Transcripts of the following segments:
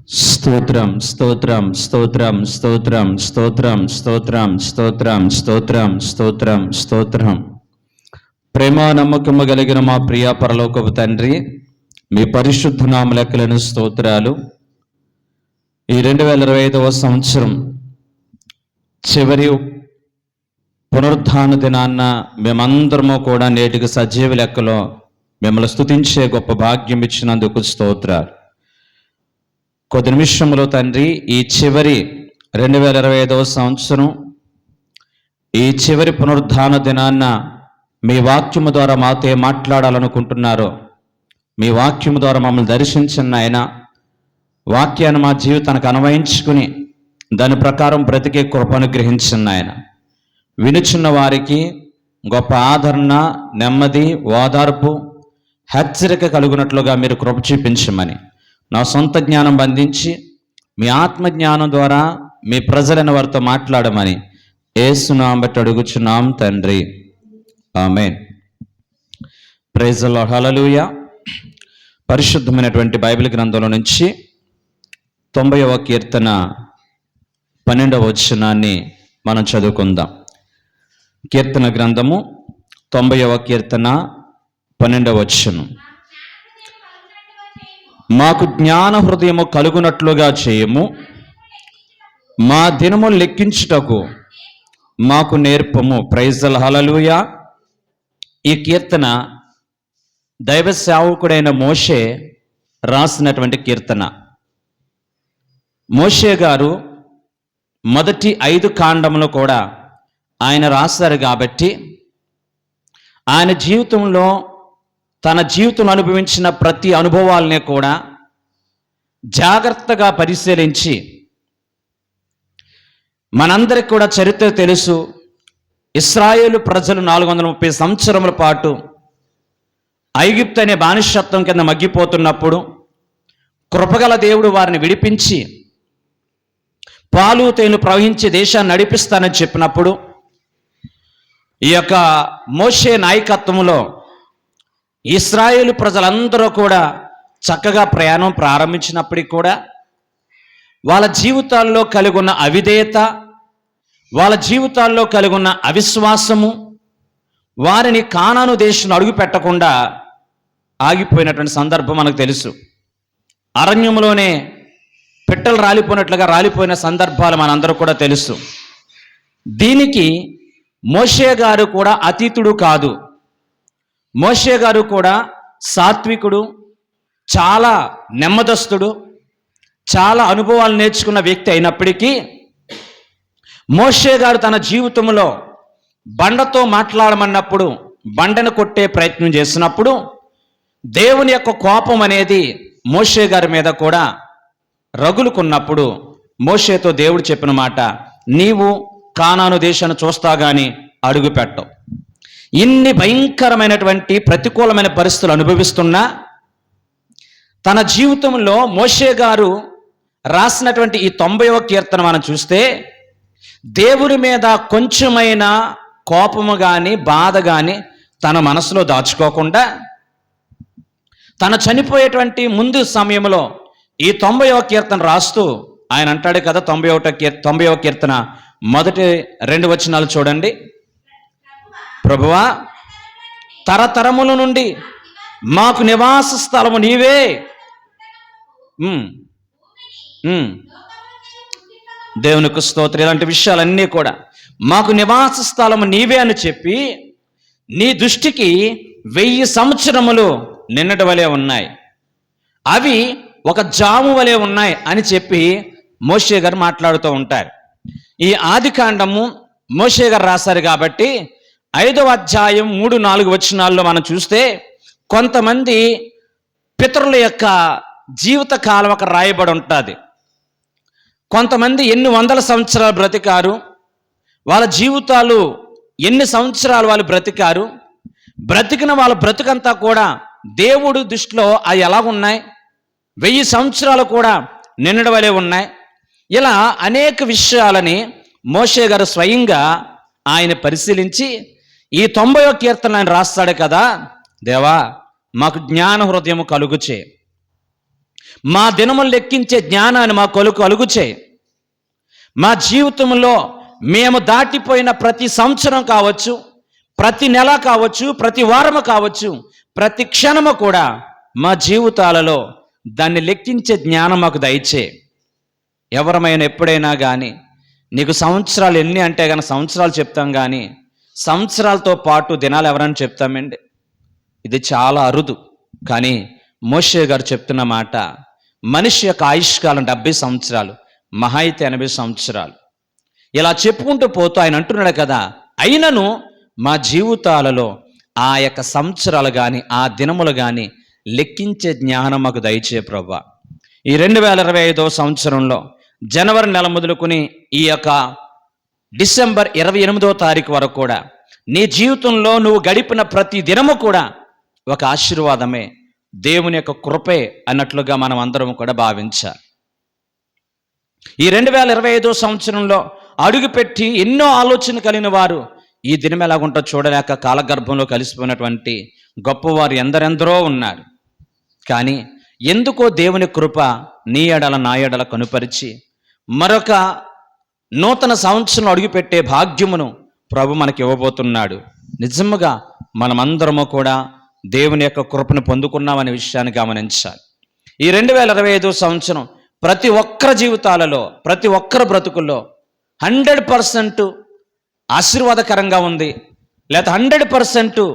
స్తోత్రం స్తోత్రం స్తోత్రం స్తోత్రం స్తోత్రం స్తోత్రం స్తోత్రం స్తోత్రం స్తోత్రం స్తోత్రం. ప్రేమ నమ్మకము కలిగిన మా ప్రియ పరలోకపు తండ్రి, మీ పరిశుద్ధ నామములకు స్తోత్రాలు. ఈ 2025వ సంవత్సరం చివరి పునరుద్ధాన దినాన్న మేమందరము కూడా నేటికి సజీవ లెక్కలో మిమ్మల్ని స్తుతించే గొప్ప భాగ్యం ఇచ్చినందుకు స్తోత్రాలు. కొద్ది నిమిషంలో తండ్రి, ఈ చివరి 2025వ సంవత్సరం, ఈ చివరి పునరుద్ధాన దినాన్న మీ వాక్యము ద్వారా మాతో మాట్లాడాలనుకుంటున్నారో, మీ వాక్యము ద్వారా మమ్మల్ని దర్శించిన ఆయన, వాక్యాన్ని మా జీవితానికి అన్వయించుకుని దాని ప్రకారం బ్రతికే కృపను గ్రహించిన ఆయన, వినుచున్న వారికి గొప్ప ఆదరణ, నెమ్మది, ఓదార్పు, హెచ్చరిక కలుగునట్లుగా మీరు కృప చూపించమని, నా సొంత జ్ఞానం బంధించి మీ ఆత్మజ్ఞానం ద్వారా మీ ప్రజలైన వారితో మాట్లాడమని యేసు నామమున బట్టి అడుగుచున్నాం తండ్రి, ఆమేన్. ప్రైజ్ ది లార్డ్, హల్లెలూయా. పరిశుద్ధమైనటువంటి బైబిల్ గ్రంథంలో నుంచి 90వ కీర్తన 12వ వచనాన్ని మనం చదువుకుందాం. కీర్తన గ్రంథము 90వ కీర్తన 12వ వచనం. మాకు జ్ఞాన హృదయము కలుగునట్లుగా చేయము, మా దినము లెక్కించుటకు మాకు నేర్పము. ప్రైజ్ ది లార్డ్, హల్లెలూయా. ఈ కీర్తన దైవ సేవకుడైన మోషే రాసినటువంటి కీర్తన. మోషే గారు మొదటి 5 కాండములు కూడా ఆయన రాశారు కాబట్టి, ఆయన జీవితంలో తన జీవితంలో అనుభవించిన ప్రతి అనుభవాలనే కూడా జాగ్రత్తగా పరిశీలించి, మనందరికి కూడా చరిత్ర తెలుసు. ఇశ్రాయేలు ప్రజలు 430 సంవత్సరముల పాటు ఐగుప్తు అనే బానిసత్వం కింద మగ్గిపోతున్నప్పుడు కృపగల దేవుడు వారిని విడిపించి పాలు తేనెలు ప్రవహించి దేశాన్ని నడిపిస్తానని చెప్పినప్పుడు, ఈ యొక్క మోషే నాయకత్వంలో ఇశ్రాయేలు ప్రజలందరూ కూడా చక్కగా ప్రయాణం ప్రారంభించినప్పటికీ కూడా వాళ్ళ జీవితాల్లో కలిగి ఉన్న అవిధేయత, వాళ్ళ జీవితాల్లో కలిగి ఉన్న అవిశ్వాసము వారిని కానాను దేశంలో అడుగు పెట్టకుండా ఆగిపోయినటువంటి సందర్భం మనకు తెలుసు. అరణ్యంలోనే పిట్టలు రాలిపోయినట్లుగా రాలిపోయిన సందర్భాలు మనందరూ కూడా తెలుసు. దీనికి మోషే గారు కూడా అతీతుడు కాదు. మోషే గారు కూడా సాత్వికుడు, చాలా నెమ్మదస్తుడు, చాలా అనుభవాలు నేర్చుకున్న వ్యక్తి అయినప్పటికీ, మోషే గారు తన జీవితంలో బండతో మాట్లాడమన్నప్పుడు బండను కొట్టే ప్రయత్నం చేసినప్పుడు దేవుని యొక్క కోపం అనేది మోషే గారి మీద కూడా రగులుకున్నప్పుడు మోషేతో దేవుడు చెప్పిన మాట, నీవు కానాను దేశాన్ని చూస్తా గాని అడుగు పెట్టవు. ఇన్ని భయంకరమైనటువంటి ప్రతికూలమైన పరిస్థితులు అనుభవిస్తున్నా తన జీవితంలో మోషే గారు రాసినటువంటి ఈ 90వ కీర్తన మనం చూస్తే, దేవుని మీద కొంచెమైనా కోపము కానీ బాధ కానీ తన మనసులో దాచుకోకుండా, తన చనిపోయేటువంటి ముందు సమయంలో ఈ 90వ కీర్తన రాస్తూ ఆయన అంటాడు కదా, 90వ కీర్తన మొదటి 2 వచనాలు చూడండి. ప్రభువా, తరతరముల నుండి మాకు నివాస స్థలము నీవే. దేవునికి స్తోత్రం. ఇలాంటి విషయాలన్నీ కూడా మాకు నివాస స్థలము నీవే అని చెప్పి, నీ దృష్టికి 1000 సంవత్సరములు నిన్నటి వలె ఉన్నాయి, అవి ఒక జాము వలె ఉన్నాయి అని చెప్పి మోషే గారు మాట్లాడుతూ ఉంటారు. ఈ ఆది కాండము మోషే గారు రాశారు కాబట్టి 5వ అధ్యాయం 3-4 వచనాల్లో మనం చూస్తే, కొంతమంది పితరుల యొక్క జీవిత కాలం ఒక రాయబడి ఉంటుంది. కొంతమంది ఎన్ని వందల సంవత్సరాలు బ్రతికారు, వాళ్ళ జీవితాలు ఎన్ని సంవత్సరాలు వాళ్ళు బ్రతికారు, బ్రతికిన వాళ్ళ బ్రతుకంతా కూడా దేవుడు దృష్టిలో అవి ఎలా ఉన్నాయి, 1000 సంవత్సరాలు కూడా నిన్నటి వలె ఉన్నాయి. ఇలా అనేక విషయాలని మోషే గారు స్వయంగా ఆయన పరిశీలించి ఈ 90వ కీర్తన ఆయన రాస్తాడు కదా, దేవా మాకు జ్ఞాన హృదయము కలుగుచే, మా దినములు లెక్కించే జ్ఞానాన్ని మా కలుగు చేయి. మా జీవితంలో మేము దాటిపోయిన ప్రతి సంవత్సరం కావచ్చు, ప్రతి నెల కావచ్చు, ప్రతి వారము కావచ్చు, ప్రతి క్షణము కూడా మా జీవితాలలో దాన్ని లెక్కించే జ్ఞానం మాకు దయచే. ఎవరమైనా ఎప్పుడైనా కానీ నీకు సంవత్సరాలు ఎన్ని అంటే కానీ సంవత్సరాలు చెప్తాం, కానీ సంవత్సరాలతో పాటు దినాలు ఎవరైనా చెప్తామండి? ఇది చాలా అరుదు. కానీ మోషే గారు చెప్తున్న మాట, మనిషి యొక్క ఆయుష్కాలం 70 సంవత్సరాలు, మహా అయితే 80 సంవత్సరాలు. ఇలా చెప్పుకుంటూ పోతూ ఆయన అంటున్నాడు కదా, అయినను మా జీవితాలలో ఆ యొక్క సంవత్సరాలు కానీ ఆ దినములు కానీ లెక్కించే జ్ఞానం మాకు దయచే ప్రభువా. ఈ 2025 సంవత్సరంలో జనవరి నెల మొదలుకొని ఈ యొక్క డిసెంబర్ 28వ తారీఖు వరకు కూడా నీ జీవితంలో నువ్వు గడిపిన ప్రతి దినము కూడా ఒక ఆశీర్వాదమే, దేవుని యొక్క కృపే అన్నట్లుగా మనం అందరం కూడా భావించాలి. ఈ 2025 సంవత్సరంలో అడుగుపెట్టి ఎన్నో ఆలోచన కలిగిన వారు ఈ దినం ఎలాగుంటో చూడలేక కాలగర్భంలో కలిసిపోయినటువంటి గొప్పవారు ఎందరెందరో ఉన్నారు. కానీ ఎందుకో దేవుని కృప నీ ఎడల నా ఎడల కనుపరిచి మరొక నూతన సంవత్సరం అడుగుపెట్టే భాగ్యమును ప్రభు మనకి ఇవ్వబోతున్నాడు. నిజముగా మనమందరము కూడా దేవుని యొక్క కృపను పొందుకున్నామనే విషయాన్ని గమనించాలి. ఈ 2025 సంవత్సరం ప్రతి ఒక్కరి జీవితాలలో, ప్రతి ఒక్కరి బ్రతుకుల్లో 100% ఆశీర్వాదకరంగా ఉంది, లేదా 100%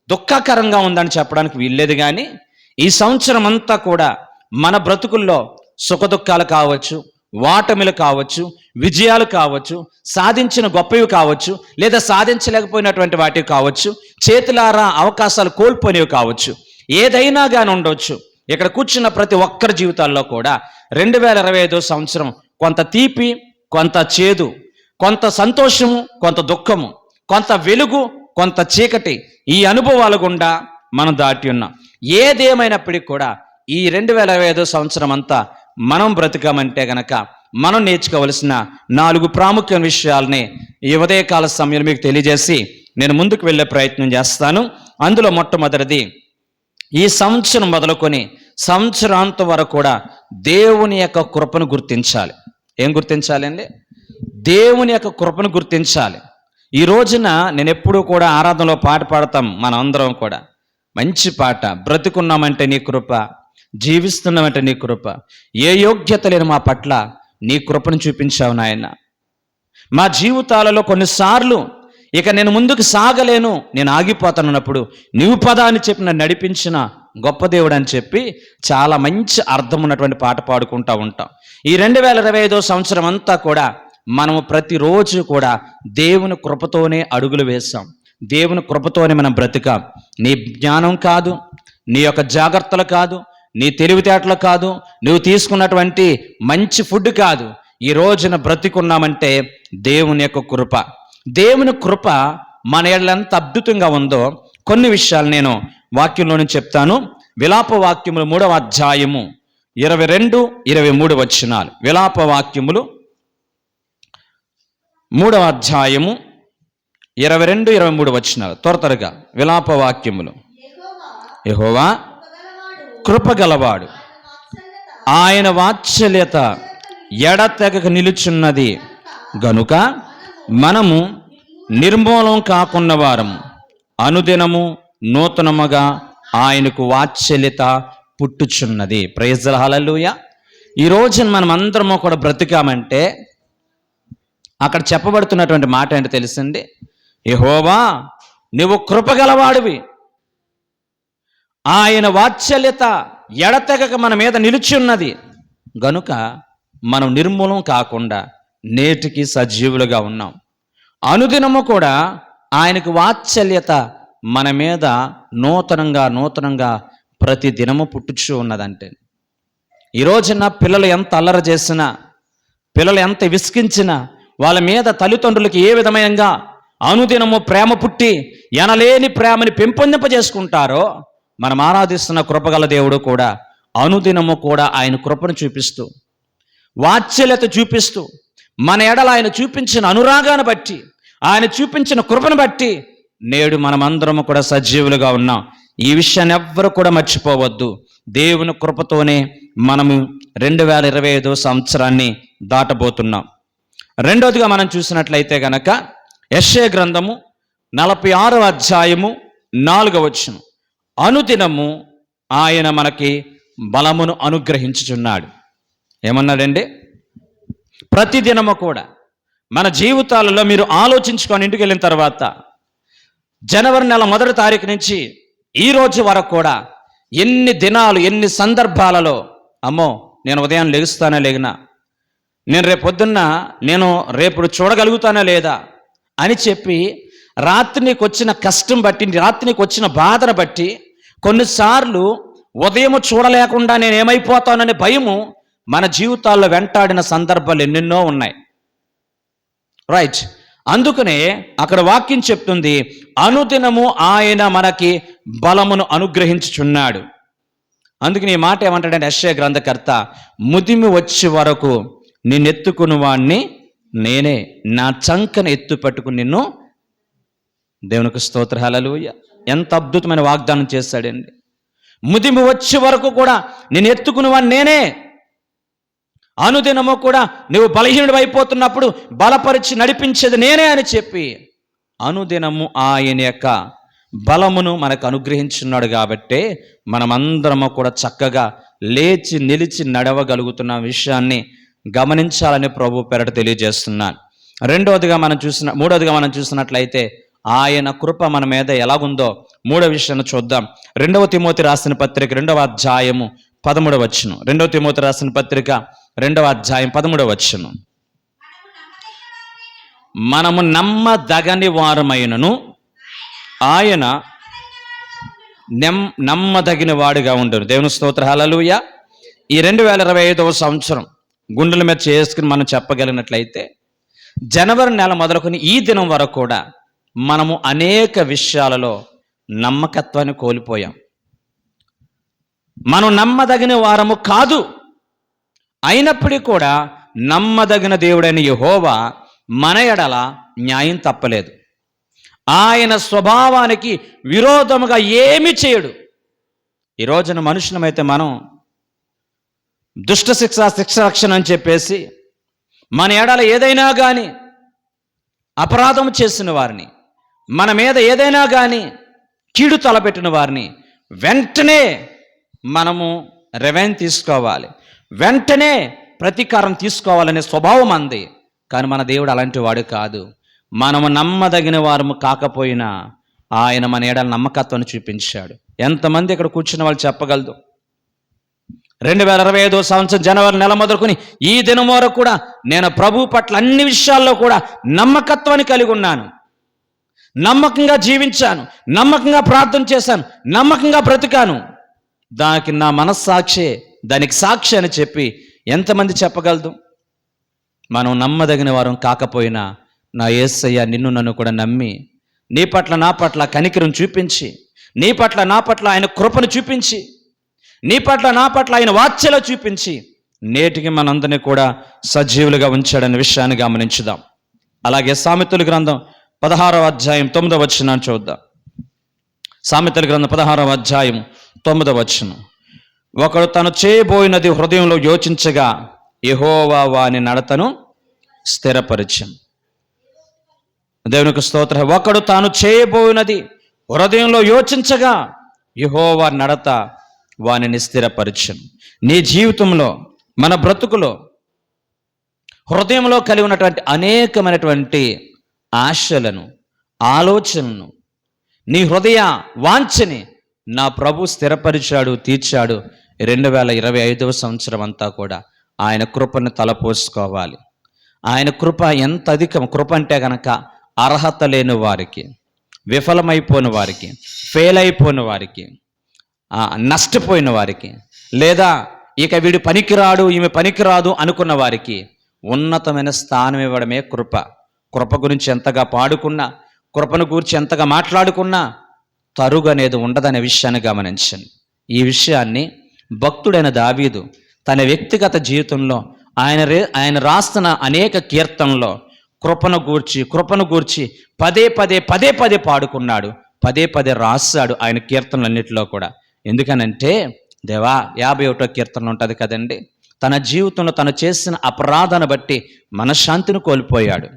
దుఃఖకరంగా ఉందని చెప్పడానికి వీల్లేదు. కానీ ఈ సంవత్సరం అంతా కూడా మన బ్రతుకుల్లో సుఖదుఖాలు కావచ్చు, వాటమిలు కావచ్చు, విజయాలు కావచ్చు, సాధించిన గొప్పవి కావచ్చు, లేదా సాధించలేకపోయినటువంటి వాటివి కావచ్చు, చేతులారా అవకాశాలు కోల్పోయినవి కావచ్చు, ఏదైనా కానీ ఉండవచ్చు. ఇక్కడ కూర్చున్న ప్రతి ఒక్కరి జీవితాల్లో కూడా 2025 సంవత్సరం కొంత తీపి, కొంత చేదు, కొంత సంతోషము, కొంత దుఃఖము, కొంత వెలుగు, కొంత చీకటి, ఈ అనుభవాల గుండా మనం దాటి ఉన్నాం. ఏదేమైనప్పటికీ కూడా ఈ 2025 సంవత్సరం అంతా మనం బ్రతకమంటే గనక మనం నేర్చుకోవలసిన 4 ప్రాముఖ్యమైన విషయాలని ఈ ఉదయకాల సమయంలో మీకు తెలియజేసి నేను ముందుకు వెళ్ళే ప్రయత్నం చేస్తాను. అందులో మొట్టమొదటిది, ఈ సంవత్సరం మొదలుకొని సంవత్సరాంతం వరకు కూడా దేవుని యొక్క కృపను గుర్తించాలి. ఏం గుర్తించాలి అండి? దేవుని యొక్క కృపను గుర్తించాలి. ఈ రోజున నేను ఎప్పుడూ కూడా ఆరాధనలో పాట పాడతాం, మన అందరం కూడా మంచి పాట, బ్రతుకున్నామంటే నీ కృప, జీవిస్తున్నామంటే నీ కృప, ఏ యోగ్యత లేని మా పట్ల నీ కృపను చూపించావు నాయన. మా జీవితాలలో కొన్నిసార్లు ఇక నేను ముందుకు సాగలేను, నేను ఆగిపోతానన్నప్పుడు నీవు పదాన్ని చెప్పి నన్ను నడిపించిన గొప్ప దేవుడు అని చెప్పి చాలా మంచి అర్థం ఉన్నటువంటి పాట పాడుకుంటూ ఉంటాం. ఈ 2025 సంవత్సరం అంతా కూడా మనము ప్రతిరోజు కూడా దేవుని కృపతోనే అడుగులు వేసాం, దేవుని కృపతోనే మనం బ్రతికాం. నీ జ్ఞానం కాదు, నీ యొక్క జాగ్రత్తలు కాదు, నీ తెలివితేటలు కాదు, నువ్వు తీసుకున్నటువంటి మంచి ఫుడ్ కాదు. ఈ రోజున బ్రతికున్నామంటే దేవుని యొక్క కృప. దేవుని కృప మన ఏళ్ళ ఎంత అద్భుతంగా ఉందో కొన్ని విషయాలు నేను వాక్యంలో నుంచి చెప్తాను. విలాప వాక్యములు 3వ అధ్యాయము 22-23 వచనాలు. విలాప వాక్యములు 3వ అధ్యాయము 22-23 వచనాలు. త్వరగా విలాప వాక్యములు. యెహోవా కృపగలవాడు, ఆయన వాత్సల్యత ఎడతెగక నిలుచున్నది గనుక మనము నిర్మూలం కాకున్న వారము, అనుదినము నూతనముగా ఆయనకు వాత్సల్యత పుట్టుచున్నది. ప్రైజ్ ది హల్లెలూయా. ఈ రోజున మనం అందరము కూడా బ్రతికామంటే అక్కడ చెప్పబడుతున్నటువంటి మాట ఏంటో తెలుసండి? యెహోవా నువ్వు కృపగలవాడివి, ఆయన వాత్సల్యత ఎడతెగక మన మీద నిలిచి ఉన్నది గనుక మనం నిర్మూలం కాకుండా నేటికి సజీవులుగా ఉన్నాం. అనుదినము కూడా ఆయనకు వాత్సల్యత మన మీద నూతనంగా ప్రతి దినము పుట్టుచూ ఉన్నదంటే, ఈ రోజున పిల్లలు ఎంత అల్లరి చేసినా, పిల్లలు ఎంత విసిగించినా, వాళ్ళ మీద తల్లిదండ్రులకి ఏ విధంగా అనుదినము ప్రేమ పుట్టి ఎనలేని ప్రేమని పెంపొందింపజేసుకుంటారో, మనం ఆరాధిస్తున్న కృపగల దేవుడు కూడా అనుదినము కూడా ఆయన కృపను చూపిస్తూ, వాత్సల్యత చూపిస్తూ, మన ఎడల ఆయన చూపించిన అనురాగాన్ని బట్టి, ఆయన చూపించిన కృపను బట్టి నేడు మనమందరము కూడా సజీవులుగా ఉన్నాం. ఈ విషయాన్ని ఎవ్వరు కూడా మర్చిపోవద్దు. దేవుని కృపతోనే మనము 2025 సంవత్సరాన్ని దాటబోతున్నాం. రెండోదిగా మనం చూసినట్లయితే గనక యెషయా గ్రంథము 46వ అధ్యాయము 4వ వచనం, అనుదినము ఆయన మనకి బలమును అనుగ్రహించుచున్నాడు. ఏమన్నాడండి? ప్రతిదినము కూడా మన జీవితాలలో మీరు ఆలోచించుకొని ఇంటికి వెళ్ళిన తర్వాత జనవరి నెల 1వ తారీఖు నుంచి ఈ రోజు వరకు కూడా ఎన్ని దినాలు, ఎన్ని సందర్భాలలో అమ్మో నేను ఉదయం లెగుస్తానా లేగినా, నేను రేపు చూడగలుగుతానా లేదా అని చెప్పి రాత్రి నీకు వచ్చిన కష్టం బట్టి, రాత్రి నీకు వచ్చిన బాధను బట్టి కొన్నిసార్లు ఉదయం చూడలేకుండా నేను ఏమైపోతాననే భయము మన జీవితాల్లో వెంటాడిన సందర్భాలు ఎన్నెన్నో ఉన్నాయి. రైట్. అందుకనే అక్కడ వాక్యం చెప్తుంది, అనుదినము ఆయన మనకి బలమును అనుగ్రహించుచున్నాడు. అందుకని ఈ మాట ఏమంటాడంటే యెషయా గ్రంథకర్త, ముదిమి వచ్చే వరకు నిన్నెత్తుకుని వాణ్ణి నేనే, నా చంకను ఎత్తు పట్టుకుని నిన్ను. దేవునికి స్తోత్ర, హల్లెలూయా. ఎంత అద్భుతమైన వాగ్దానం చేశాడండి. ముదిమి వచ్చే వరకు కూడా నేను ఎత్తుకుని వాణ్ణి నేనే. అనుదినము కూడా నువ్వు బలహీనుడు అయిపోతున్నప్పుడు బలపరిచి నడిపించేది నేనే అని చెప్పి అనుదినము ఆయన యొక్క బలమును మనకు అనుగ్రహించున్నాడు. కాబట్టే మనమందరము కూడా చక్కగా లేచి నిలిచి నడవగలుగుతున్న విషయాన్ని గమనించాలని ప్రభు పేరట తెలియజేస్తున్నాను. మూడోదిగా మనం చూసినట్లయితే ఆయన కృప మన మీద ఎలాగుందో మూడో విషయాన్ని చూద్దాం. 2వ తిమోతి రాసిన పత్రిక 2వ అధ్యాయము 13వ వచనం. 2వ తిమోతి రాసిన పత్రిక 2వ అధ్యాయం 13వ వచనం, మనము నమ్మదగని వారమైనను ఆయన నమ్మదగిన వాడుగా ఉండరు. దేవుని స్తోత్ర, హల్లెలూయా. ఈ 2025వ సంవత్సరం గుండెల మీద చేసుకుని మనం చెప్పగలిగినట్లయితే జనవరి నెల మొదలుకొని ఈ దినం వరకు కూడా మనము అనేక విషయాలలో నమ్మకత్వాన్ని కోల్పోయాం. మనం నమ్మదగిన వారము కాదు. అయినప్పటికీ కూడా నమ్మదగిన దేవుడైన యెహోవా మన ఎడల న్యాయం తప్పలేదు. ఆయన స్వభావానికి విరోధముగా ఏమి చేయడు. ఈ రోజున మనుషులమైతే మనం దుష్ట శిక్ష రక్షణ అని చెప్పేసి మన ఎడల ఏదైనా కానీ అపరాధం చేసిన వారిని, మన మీద ఏదైనా కానీ కీడు తలపెట్టిన వారిని వెంటనే మనము రెవెన్యూ తీసుకోవాలి, వెంటనే ప్రతీకారం తీసుకోవాలనే స్వభావం అంది. కానీ మన దేవుడు అలాంటి వాడు కాదు. మనము నమ్మదగిన వారము కాకపోయినా ఆయన మన ఎడల నమ్మకత్వాన్ని చూపించాడు. ఎంతమంది ఇక్కడ కూర్చున్న వాళ్ళు చెప్పగలదు, 2025 సంవత్సరం జనవరి నెల మొదలుకొని ఈ దినం వరకు కూడా నేను ప్రభు పట్ల అన్ని విషయాల్లో కూడా నమ్మకత్వాన్ని కలిగి ఉన్నాను, నమ్మకంగా జీవించాను, నమ్మకంగా ప్రార్థన చేశాను, నమ్మకంగా బ్రతికాను, దానికి నా మనస్సాక్షి దానికి సాక్షి అని చెప్పి ఎంతమంది చెప్పగలదు? మనం నమ్మదగిన వారం కాకపోయినా నా యేసయ్య నిన్ను నన్ను కూడా నమ్మి నీ పట్ల నా పట్ల కనికరం చూపించి, నీ పట్ల నా పట్ల ఆయన కృపను చూపించి, నీ పట్ల నా పట్ల ఆయన వాత్సల్యం చూపించి నేటికి మనందరినీ కూడా సజీవులుగా ఉంచాడనే విషయాన్ని గమనించుదాం. అలాగే సామెతల గ్రంథం 16వ అధ్యాయం 9వ వచనాన్ని చూద్దాం. సామెతల గ్రంథం 16వ అధ్యాయం 9వ వచనం, ఒకడు తను చేయబోయినది హృదయంలో యోచించగా యెహోవా వాని నడతను స్థిరపరిచెను. దేవునికి స్తోత్రం. ఒకడు తాను చేయబోయినది హృదయంలో యోచించగా యెహోవా నడత వానిని స్థిరపరిచెను. నీ జీవితంలో, మన బ్రతుకులో హృదయంలో కలిగి ఉన్నటువంటి అనేకమైనటువంటి ఆశలను, ఆలోచనలను, నీ హృదయ వాంఛని నా ప్రభు స్థిరపరిచాడు, తీర్చాడు. 2025వ సంవత్సరం అంతా కూడా ఆయన కృపను తలపోసుకోవాలి. ఆయన కృప ఎంత అధికం. కృప అంటే గనక అర్హత లేని వారికి, విఫలమైపోయిన వారికి, ఫెయిల్ అయిపోయిన వారికి, నష్టపోయిన వారికి, లేదా ఇక వీడు పనికిరాడు ఈమె పనికిరాదు అనుకున్న వారికి ఉన్నతమైన స్థానం ఇవ్వడమే కృప. కృప గురించి ఎంతగా పాడుకున్నా, కృపను గురించి ఎంతగా మాట్లాడుకున్నా తరుగు అనేది ఉండదనే విషయాన్ని గమనించండి. ఈ విషయాన్ని భక్తుడైన దావీదు తన వ్యక్తిగత జీవితంలో ఆయన రాస్తున్న అనేక కీర్తనలో కృపను గూర్చి పదే పదే పాడుకున్నాడు, పదే రాశాడు ఆయన కీర్తనలన్నిటిలో కూడా. ఎందుకనంటే దేవా 51వ కీర్తనలో ఉంటుంది కదండి, తన జీవితంలో తను చేసిన అపరాధాన్ని బట్టి మనశ్శాంతిని కోల్పోయాడు.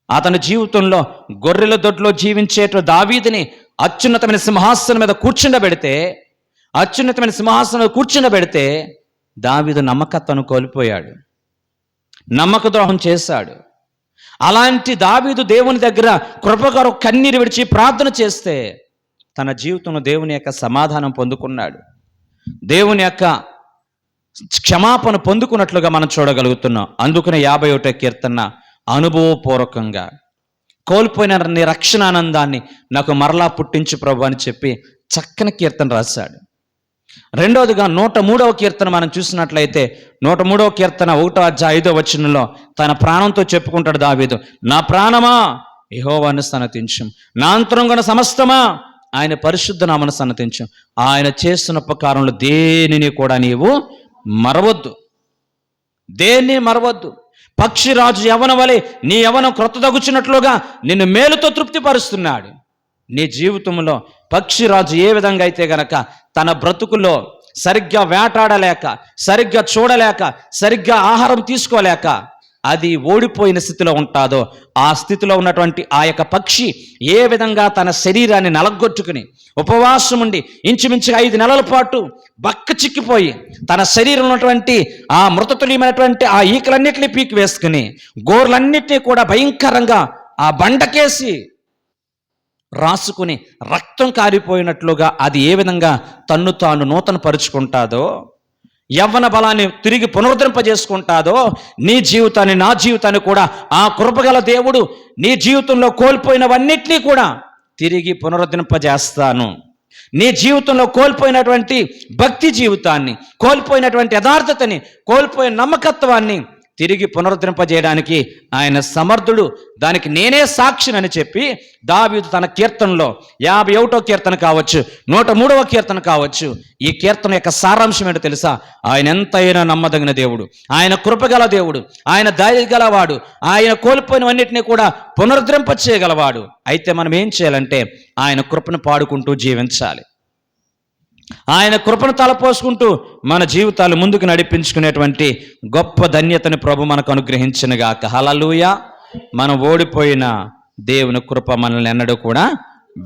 అతని జీవితంలో గొర్రెల దొడ్లో జీవించేట దావీదుని అత్యున్నతమైన సింహాసనం మీద కూర్చుండబెడితే దావీదు నమ్మకత్వాన్ని కోల్పోయాడు, నమ్మక ద్రోహం చేశాడు. అలాంటి దావీదు దేవుని దగ్గర కృపగారు కన్నీరు విడిచి ప్రార్థన చేస్తే తన జీవితంలో దేవుని యొక్క సమాధానం పొందుకున్నాడు, దేవుని యొక్క క్షమాపణ పొందుకున్నట్లుగా మనం చూడగలుగుతున్నాం. అందుకనే 51వ కీర్తన అనుభవపూర్వకంగా కోల్పోయిన నీ రక్షణానందాన్ని నాకు మరలా పుట్టించు ప్రభు అని చెప్పి చక్కని కీర్తన రాశాడు. రెండవదిగా 103వ కీర్తన మనం చూసినట్లయితే 103వ కీర్తన 1:5 తన ప్రాణంతో చెప్పుకుంటాడు దావీదు, నా ప్రాణమా యెహోవాను సన్నతించు, నా అంతరంగన సమస్తమా ఆయన పరిశుద్ధ నామమును సన్నతించు, ఆయన చేస్తున్న ఉపకారంలో దేనిని కూడా నీవు మరవద్దు, దేన్ని మరవద్దు. పక్షిరాజు యవన వలె నీ యవనం క్రొత్త తగుచున్నట్లుగా నిన్ను మేలుతో తృప్తిపరుస్తున్నాడు. నీ జీవితంలో పక్షిరాజు ఏ విధంగా అయితే గనక తన బ్రతుకులో సరిగ్గా వేటాడలేక, సరిగ్గా చూడలేక, సరిగ్గా ఆహారం తీసుకోలేక అది ఓడిపోయిన స్థితిలో ఉంటాదో, ఆ స్థితిలో ఉన్నటువంటి ఆ యొక్క పక్షి ఏ విధంగా తన శరీరాన్ని నలగొట్టుకుని ఉపవాసం ఉండి ఇంచుమించుగా 5 నెలల పాటు బక్క చిక్కిపోయి తన శరీరంలో ఉన్నటువంటి ఆ మృతతుల్యమైనటువంటి ఆ ఈకలన్నింటినీ పీకి వేసుకుని గోర్లన్నింటినీ కూడా భయంకరంగా ఆ బండకేసి రాసుకుని రక్తం కారిపోయినట్లుగా అది ఏ విధంగా తన్ను తాను నూతన పరుచుకుంటాదో, యవ్వన బలాన్ని తిరిగి పునరుద్ధరింపజేసుకుంటాదో, నీ జీవితాన్ని నా జీవితాన్ని కూడా ఆ కృపగల దేవుడు నీ జీవితంలో కోల్పోయినవన్నిటినీ కూడా తిరిగి పునరుద్ధరింపజేస్తాను. నీ జీవితంలో కోల్పోయినటువంటి భక్తి జీవితాన్ని, కోల్పోయినటువంటి యథార్థతని, కోల్పోయిన నమ్మకత్వాన్ని తిరిగి పునరుద్ధరింపజేయడానికి ఆయన సమర్థుడు, దానికి నేనే సాక్షినని చెప్పి దావీదు తన కీర్తనలో 51వ కీర్తన కావచ్చు, 103వ కీర్తన కావచ్చు, ఈ కీర్తన యొక్క సారాంశం ఏంటో తెలుసా? ఆయన ఎంతైనా నమ్మదగిన దేవుడు, ఆయన కృపగల దేవుడు, ఆయన దయగలవాడు, ఆయన కోల్పోయినవన్నిటినీ కూడా పునరుద్ధరింప చేయగలవాడు. అయితే మనం ఏం చేయాలంటే ఆయన కృపను పాడుకుంటూ జీవించాలి, ఆయన కృపను తలపోసుకుంటూ మన జీవితాలు ముందుకు నడిపించుకునేటువంటి గొప్ప ధన్యతని ప్రభు మనకు అనుగ్రహించునుగాక. హల్లెలూయా. మనం ఓడిపోయిన దేవుని కృప మనల్ని ఎన్నడూ కూడా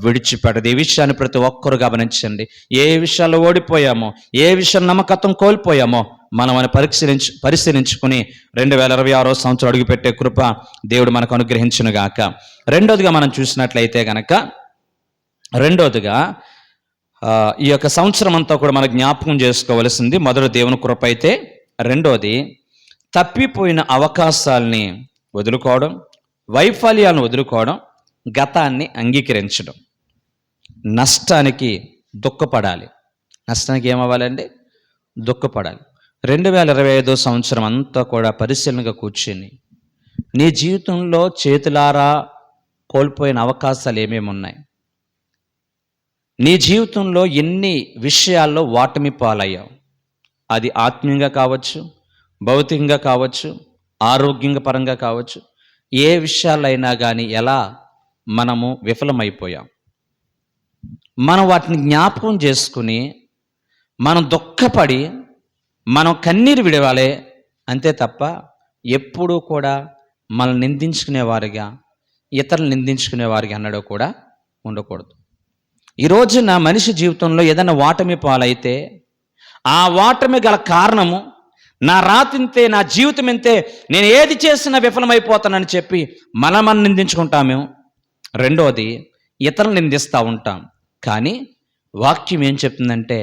విడిచిపెట్టదు. ఈ విషయాన్ని ప్రతి ఒక్కరు గమనించండి. ఏ విషయాల్లో ఓడిపోయామో, ఏ విషయం నమ్మకత్వం కోల్పోయామో మనం అని పరిశీలించుకుని 2026వ సంవత్సరం అడుగుపెట్టే కృప దేవుడు మనకు అనుగ్రహించునుగాక. రెండోదిగా మనం చూసినట్లయితే గనక, ఈ యొక్క సంవత్సరం అంతా కూడా మనం జ్ఞాపకం చేసుకోవలసింది మొదటి దేవుని కృప అయితే, రెండోది తప్పిపోయిన అవకాశాలని వదులుకోవడం, వైఫల్యాలను వదులుకోవడం, గతాన్ని అంగీకరించడం. నష్టానికి దుఃఖపడాలి. నష్టానికి ఏమవ్వాలండి? దుఃఖపడాలి. 2025 సంవత్సరం అంతా కూడా పరిశీలనగా కూర్చుని నీ జీవితంలో చేతులారా కోల్పోయిన అవకాశాలు ఏమేమి ఉన్నాయి, నీ జీవితంలో ఎన్ని విషయాల్లో ఓటమి పాలయ్యావు, అది ఆత్మీయంగా కావచ్చు, భౌతికంగా కావచ్చు, ఆరోగ్యంగా పరంగా కావచ్చు, ఏ విషయాలైనా కానీ ఎలా మనము విఫలమైపోయాం, మనం వాటిని జ్ఞాపకం చేసుకుని మనం దుఃఖపడి మనం కన్నీరు విడవాలి అంతే తప్ప ఎప్పుడూ కూడా మనల్ని నిందించుకునేవారిగా, ఇతరులు నిందించుకునేవారిగా అన్నడో కూడా ఉండకూడదు. ఈ రోజున మనిషి జీవితంలో ఏదైనా ఓటమి పాలైతే ఆ ఓటమి గల కారణము నా రాతింతే, నా జీవితం ఇంతే, నేను ఏది చేసినా విఫలమైపోతానని చెప్పి మనం నిందించుకుంటామేమో. రెండోది ఇతరులు నిందిస్తూ ఉంటాం. కానీ వాక్యం ఏం చెప్తుందంటే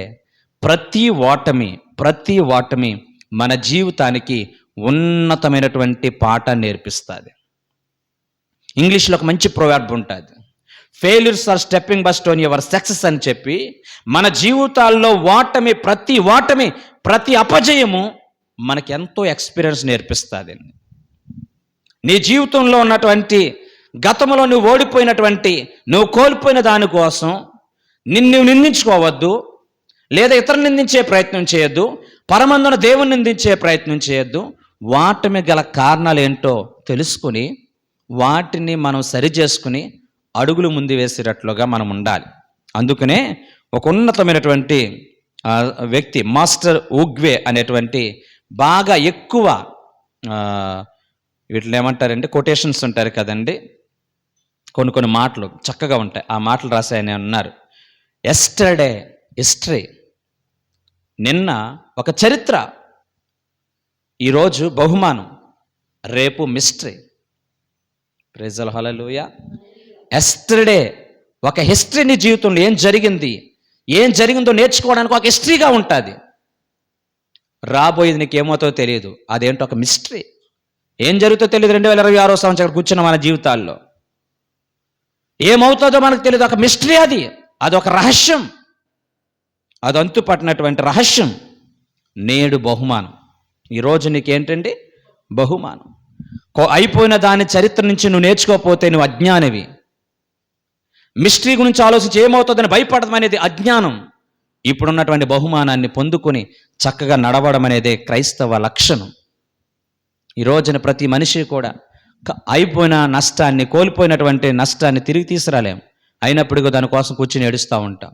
ప్రతి ఓటమి మన జీవితానికి ఉన్నతమైనటువంటి పాఠాన్ని నేర్పిస్తుంది. ఇంగ్లీష్లో ఒక మంచి ప్రొవర్బ్ ఉంటుంది, failures are stepping by stone your success అని చెప్పి మన జీవితాల్లో ప్రతి అపజయము మనకి ఎంతో ఎక్స్పీరియన్స్ నేర్పిస్తుంది. నీ జీవితంలో ఉన్నటువంటి గతంలో నువ్వు ఓడిపోయినటువంటి, నువ్వు కోల్పోయిన దానికోసం నిన్ను నిందించుకోవద్దు, లేదా ఇతరులు నిందించే ప్రయత్నం చేయొద్దు, పరమందున దేవుని నిందించే ప్రయత్నం చేయొద్దు. వాటమి గల కారణాలు ఏంటో తెలుసుకుని వాటిని మనం సరి చేసుకుని అడుగులు ముందు వేసేటట్లుగా మనం ఉండాలి. అందుకనే ఒక ఉన్నతమైనటువంటి ఆ వ్యక్తి మాస్టర్ ఉగ్వే అనేటువంటి బాగా ఎక్కువ వీటిలో ఏమంటారంటే కొటేషన్స్ ఉంటారు కదండి, కొన్ని మాటలు చక్కగా ఉంటాయి. ఆ మాటలు రాసి ఆయన ఉన్నారు. ఎస్టర్డే హిస్టరీ, నిన్న ఒక చరిత్ర, ఈరోజు బహుమానం, రేపు mystery. Praise the hallelujah. Yesterday ఒక హిస్టరీ, నీ జీవితంలో ఏం జరిగిందో నేర్చుకోవడానికి ఒక హిస్టరీగా ఉంటుంది. రాబోయేది నీకేమవుతుందో తెలియదు, అదేంటో ఒక మిస్టరీ. ఏం జరుగుతుందో తెలియదు. 2026 సంవత్సరం కూర్చున్న మన జీవితాల్లో ఏమవుతుందో మనకు తెలియదు, ఒక మిస్టరీ. అదొక రహస్యం, అది అంతు పట్టినటువంటి రహస్యం. నేడు బహుమానం. ఈరోజు నీకేంటండి బహుమానం. అయిపోయిన దాని చరిత్ర నుంచి నువ్వు నేర్చుకోకపోతే నువ్వు అజ్ఞానివి. మిస్టరీ గురించి ఆలోచించి ఏమవుతుందని భయపడడం అనేది అజ్ఞానం. ఇప్పుడున్నటువంటి బహుమానాన్ని పొందుకొని చక్కగా నడవడం అనేదే క్రైస్తవ లక్షణం. ఈ రోజున ప్రతి మనిషి కూడా అయిపోయిన నష్టాన్ని, కోల్పోయినటువంటి నష్టాన్ని తిరిగి తీసుకురాలేం. అయినప్పటికీ దానికోసం కూర్చుని ఏడుస్తూ ఉంటాం.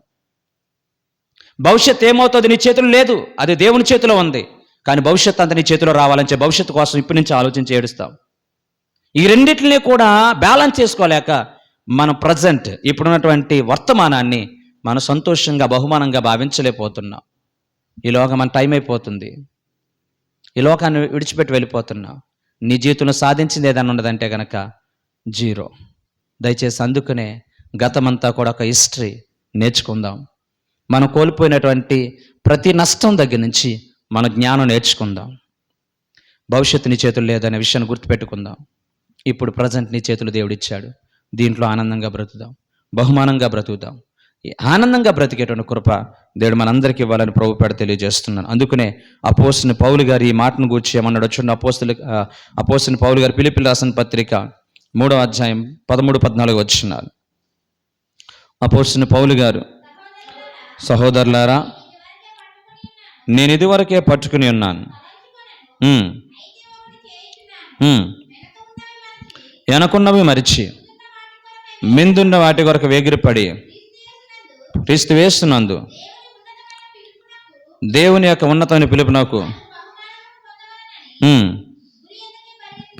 భవిష్యత్తు ఏమవుతుంది నీ చేతిలో లేదు, అది దేవుని చేతిలో ఉంది. కానీ భవిష్యత్తు అంతా నీ చేతిలో రావాలని భవిష్యత్తు కోసం ఇప్పటి నుంచి ఆలోచించి ఏడుస్తాం. ఈ రెండింటిని కూడా బ్యాలెన్స్ చేసుకోలేక మనం ప్రజెంట్ ఇప్పుడున్నటువంటి వర్తమానాన్ని మనం సంతోషంగా బహుమానంగా భావించలేకపోతున్నాం. ఈ లోకం మన టైం అయిపోతుంది, ఈ లోకాన్ని విడిచిపెట్టి వెళ్ళిపోతున్నాం. నీ జీవితంలో సాధించింది ఏదైనా ఉన్నదంటే కనుక జీరో. దయచేసి అందుకనే గతమంతా కూడా ఒక హిస్టరీ నేర్చుకుందాం. మనం కోల్పోయినటువంటి ప్రతి నష్టం దగ్గర నుంచి మన జ్ఞానం నేర్చుకుందాం. భవిష్యత్తు నీ చేతులు లేదనే విషయాన్ని గుర్తుపెట్టుకుందాం. ఇప్పుడు ప్రజెంట్ నీ చేతులు దేవుడిచ్చాడు, దీంట్లో ఆనందంగా బ్రతుకుదాం, బహుమానంగా బ్రతుకుదాం. ఆనందంగా బ్రతికేటువంటి కృప దేవుడు మనందరికీ ఇవ్వాలని ప్రభుపేట తెలియజేస్తున్నాను. అందుకనే అపోస్తలుడైన పౌలు గారు ఈ మాటను గూర్చి ఏమన్నాడు చూడండి. అపోస్తలుడైన పౌలు గారు ఫిలిప్పీయులకు రాసిన పత్రిక 3వ అధ్యాయం 13-14 వచనాలు. అపోస్తలుడైన పౌలు గారు, సహోదరులారా, నేను ఇదివరకే పట్టుకుని ఉన్నాను, వెనకున్నవి మరిచి మిందున్న వాటి కొరకు వేగిరపడి క్రీస్తు యేసునందు దేవుని యొక్క ఉన్నతమైన పిలుపునకు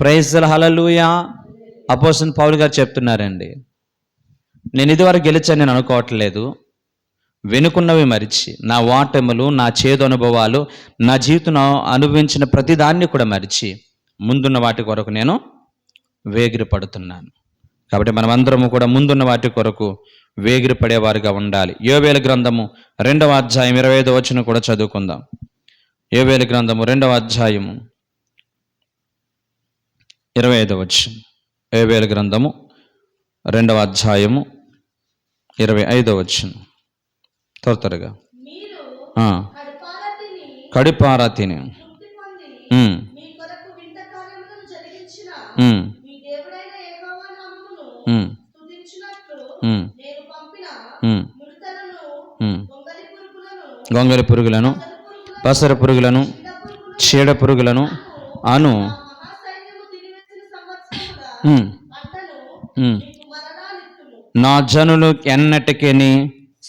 ప్రైజ్ ది హల్లెలూయా. అపోస్తలుడైన పౌలు గారు చెప్తున్నారండి, నేను ఇదివరకు గెలిచాను నేను అనుకోవట్లేదు, వెనుకున్నవి మరిచి, నా ఓటములు, నా చేదు అనుభవాలు, నా జీవితం అనుభవించిన ప్రతిదాన్ని కూడా మరిచి ముందున్న వాటి కొరకు నేను వేగిరి పడుతున్నాను. కాబట్టి మనమందరము కూడా ముందున్న వాటి కొరకు వేగిరి పడేవారుగా ఉండాలి. యోవేలు గ్రంథము 2వ అధ్యాయం 25వ వచనం కూడా చదువుకుందాం. యోవేలు గ్రంథము 2వ అధ్యాయము 25వ వచనం. యోవేలు గ్రంథము 2వ అధ్యాయము 25వ వచనం. త్వరగా కడిపారా తిని గొంగలి పురుగులను, పసర పురుగులను, చీడ పురుగులను అను నా జనులు ఎన్నటికీ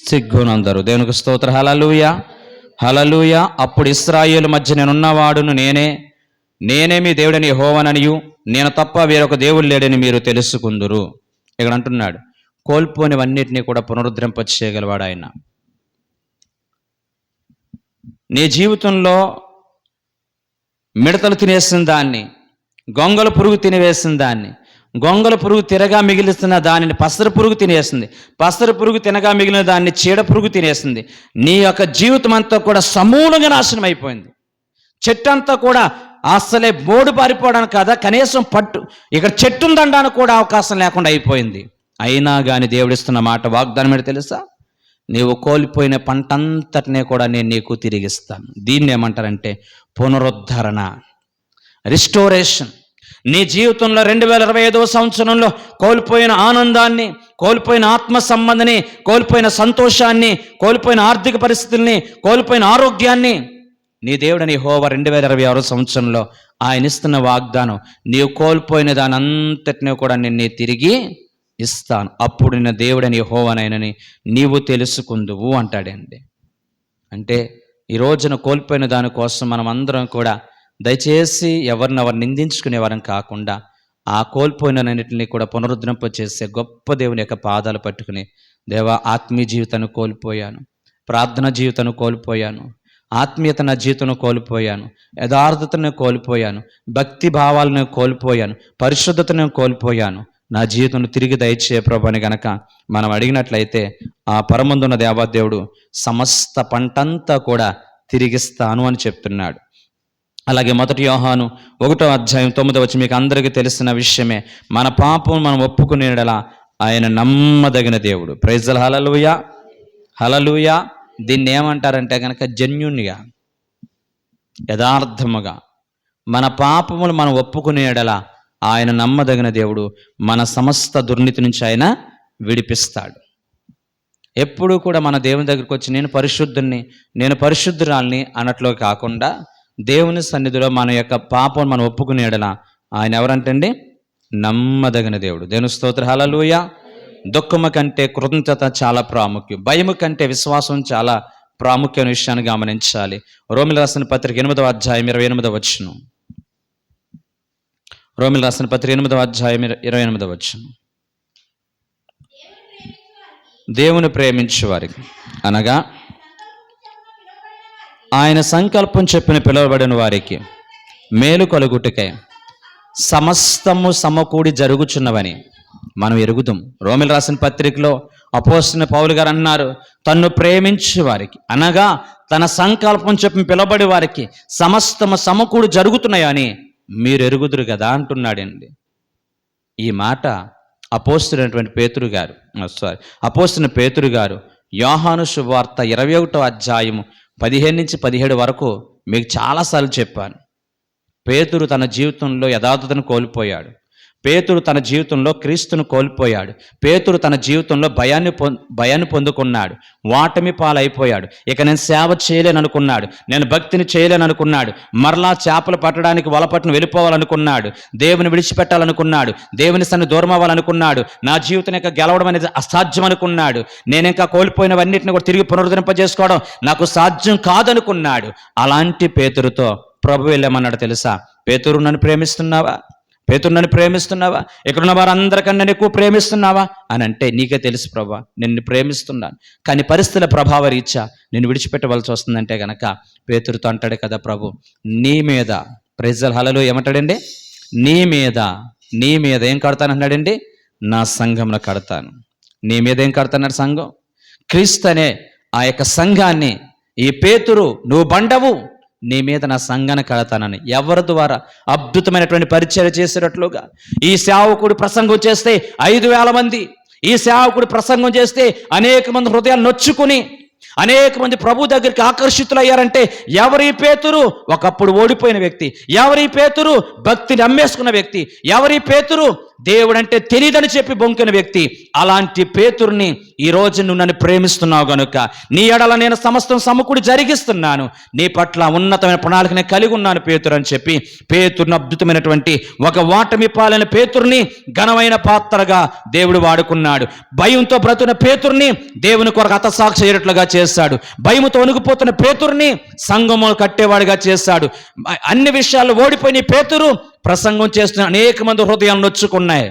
సిగ్గునందరు. దేవునికి స్తోత్రం. హల్లెలూయా, హల్లెలూయా. అప్పుడు ఇశ్రాయేలు మధ్య నేనున్నవాడును నేనే మీ దేవుడని యెహోవాననియు నేను తప్ప వేరొక దేవుడు లేడని మీరు తెలుసుకుందురు. ఇక్కడ అంటున్నాడు, కోల్పోనివన్నిటినీ కూడా పునరుద్ధరింప చేయగలవాడు ఆయన. నీ జీవితంలో మిడతలు తినేసిన దాన్ని, గొంగల పురుగు తినివేసిన దాన్ని, గొంగల పురుగు తినగా మిగిలిస్తున్న దానిని పసర పురుగు తినేసింది, పసర పురుగు తినగా మిగిలిన దాన్ని చీడ పురుగు తినేసింది. నీ యొక్క జీవితం అంతా కూడా సమూలంగా నాశనం అయిపోయింది. చెట్టు అంతా కూడా అసలే బోడు పారిపోవడానికి కదా, కనీసం ఇక్కడ చెట్టు దండానికి కూడా అవకాశం లేకుండా అయిపోయింది. అయినా కానీ దేవుడిస్తున్న మాట వాగ్దానం ఏంటో తెలుసా? నీవు కోల్పోయిన పంటంతటినే కూడా నేను నీకు తిరిగిస్తాను. దీన్ని ఏమంటారంటే పునరుద్ధరణ, రిస్టోరేషన్. నీ జీవితంలో 2025వ సంవత్సరంలో కోల్పోయిన ఆనందాన్ని, కోల్పోయిన ఆత్మ సంబంధాన్ని, కోల్పోయిన సంతోషాన్ని, కోల్పోయిన ఆర్థిక పరిస్థితుల్ని, కోల్పోయిన ఆరోగ్యాన్ని నీ దేవుడని యెహోవా 2026 సంవత్సరంలో ఆయన ఇస్తున్న వాగ్దానం, నీవు కోల్పోయిన దాని అంతటినీ కూడా నేను తిరిగి ఇస్తాను. అప్పుడు నిన్న దేవుడని యెహోవానైనని నీవు తెలుసుకుందువు అంటాడండి. అంటే ఈ రోజున కోల్పోయిన దానికోసం మనం అందరం కూడా దయచేసి ఎవరినెవరు నిందించుకునే వారం కాకుండా ఆ కోల్పోయినన్నింటినీ కూడా పునరుద్ధరింప చేసే గొప్ప దేవుని యొక్క పాదాలు పట్టుకుని, దేవా, ఆత్మీయ జీవితాన్ని కోల్పోయాను, ప్రార్థన జీవితాన్ని కోల్పోయాను, ఆత్మీయత నా జీవితంలో కోల్పోయాను, యథార్థతను కోల్పోయాను, భక్తి భావాలను కోల్పోయాను, పరిశుద్ధతను కోల్పోయాను, నా జీవితంలో తిరిగి దయచే ప్రభు అని గనక మనం అడిగినట్లయితే ఆ పరమందున్న దేవాదేవుడు సమస్త పంటంతా కూడా తిరిగిస్తాను అని చెప్తున్నాడు. అలాగే 1 యోహాను 1:9 మీకు అందరికీ తెలిసిన విషయమే, మన పాపం మనం ఒప్పుకునేలా ఆయన నమ్మదగిన దేవుడు. Praise the Lord. Hallelujah, hallelujah. దీన్ని ఏమంటారంటే కనుక జెన్యూన్గా, యథార్థముగా మన పాపములు మనం ఒప్పుకునేలా ఆయన నమ్మదగిన దేవుడు. మన సమస్త దుర్నీతి నుంచి ఆయన విడిపిస్తాడు. ఎప్పుడూ కూడా మన దేవుని దగ్గరికి వచ్చి నేను పరిశుద్ధుని, నేను పరిశుద్ధురాల్ని అన్నట్లు కాకుండా దేవుని సన్నిధిలో మన యొక్క పాపం మనం ఒప్పుకునేడలా ఆయన ఎవరంటండి? నమ్మదగిన దేవుడు. దేవుని స్తోత్రం. హల్లెలూయా. దుఃఖము కంటే కృతజ్ఞత చాలా ప్రాముఖ్యం, భయము కంటే విశ్వాసం చాలా ప్రాముఖ్యమైన విషయాన్ని గమనించాలి. రోమిల రాసిన పత్రిక 8వ అధ్యాయం 28వ వచనం. రోమిల రాసిన పత్రిక 8వ అధ్యాయం 28వ వచనం. దేవుని ప్రేమించు వారికి అనగా ఆయన సంకల్పం చెప్పిన పిలువబడిన వారికి మేలు కలుగుటకై సమస్తము సమకూడి జరుగుచున్నవని మనం ఎరుగుదాం. రోమిల రాసిన పత్రికలో అపోస్తలుడైన పౌలు గారు అన్నారు, తన్ను ప్రేమించే వారికి అనగా తన సంకల్పం చెప్పిన పిలువబడి వారికి సమస్తము సమకూడి జరుగుతున్నాయని మీరు ఎరుగుదురు కదా అంటున్నాడండి. ఈ మాట అపోస్తలుడైనటువంటి పేతురు గారు యోహాను శుభవార్త 21వ అధ్యాయము 15-17 వరకు మీకు చాలాసార్లు చెప్పాను. పేతురు తన జీవితంలో యథార్థతను కోల్పోయాడు. పేతురు తన జీవితంలో క్రీస్తును కోల్పోయాడు. పేతురు తన జీవితంలో భయాన్ని పొందుకున్నాడు, వాటమి పాలైపోయాడు. ఇక నేను సేవ చేయలేననుకున్నాడు, నేను భక్తిని చేయలేననుకున్నాడు, మరలా చేపలు పట్టడానికి వలపట్టును వెళ్ళిపోవాలనుకున్నాడు, దేవుని విడిచిపెట్టాలనుకున్నాడు, దేవుని సన్ని దూరం అవ్వాలనుకున్నాడు, నా జీవితం ఇంకా గెలవడం అనేది అసాధ్యం అనుకున్నాడు, నేను ఇంకా కోల్పోయినవన్నిటిని కూడా తిరిగి పునరుద్ధరింపజేసుకోవడం నాకు సాధ్యం కాదనుకున్నాడు. అలాంటి పేతురుతో ప్రభు వెళ్ళమన్నాడు తెలుసా? పేతురు, నన్ను ప్రేమిస్తున్నావా? పేతురు, నన్ను ప్రేమిస్తున్నావా? ఇక్కడున్న వారందరికన్నా నన్ను ఎక్కువ ప్రేమిస్తున్నావా అని అంటే, నీకే తెలుసు ప్రభా, నిన్ను ప్రేమిస్తున్నాను, కానీ పరిస్థితుల ప్రభావ రీత్యా నిన్ను విడిచిపెట్టవలసి వస్తుందంటే గనక పేతురుతో అంటాడు కదా ప్రభు, నీ మీద, ప్రైజ్ ది లార్డ్, హల్లెలూయా, ఏమంటాడండి? నీ మీద ఏం కడతానన్నాడండి? నా సంఘంలో కడతాను. నీ మీద ఏం కడతానన్నాడు? సంఘం, క్రీస్తు అనే ఆ యొక్క సంఘాన్ని. ఈ పేతురు, నువ్వు బండవు, నీ మీద నా సంఘాన్ని కడతానని ఎవరి ద్వారా? అద్భుతమైనటువంటి పరిచర్య చేసేటట్లుగా ఈ సేవకుడు ప్రసంగం చేస్తే 5,000 మంది, ఈ సేవకుడు ప్రసంగం చేస్తే అనేక మంది హృదయాలు నొచ్చుకుని అనేక మంది ప్రభు దగ్గరికి ఆకర్షితులయ్యారంటే ఎవరి పేతురు? ఒకప్పుడు ఓడిపోయిన వ్యక్తి. ఎవరి పేతురు? భక్తిని అమ్మేసుకున్న వ్యక్తి. ఎవరి పేతురు? దేవుడంటే తెలియదని చెప్పి బొంకిన వ్యక్తి. అలాంటి పేతురుని ఈరోజు నువ్వు నన్ను ప్రేమిస్తున్నావు గనుక నీ ఎడల నేను సమస్తం సమకూడి జరిగిస్తున్నాను, నీ పట్ల ఉన్నతమైన ప్రణాళికని కలిగి ఉన్నాను పేతురు అని చెప్పి పేతురుని, అద్భుతమైనటువంటి ఒక వాటమి పాలైన పేతురుని ఘనమైన పాత్రగా దేవుడు వాడుకున్నాడు. భయంతో బ్రతున్న పేతురుని దేవుని కొరకు హతసాక్షి అయ్యేట్లుగా చేశాడు. భయముతో వణుకుపోతున్న పేతురుని సంఘమును కట్టేవాడిగా చేశాడు. అన్ని విషయాల్లో ఓడిపోయిన పేతురు ప్రసంగం చేస్తున్న అనేక మంది హృదయాలు నొచ్చుకున్నాయి.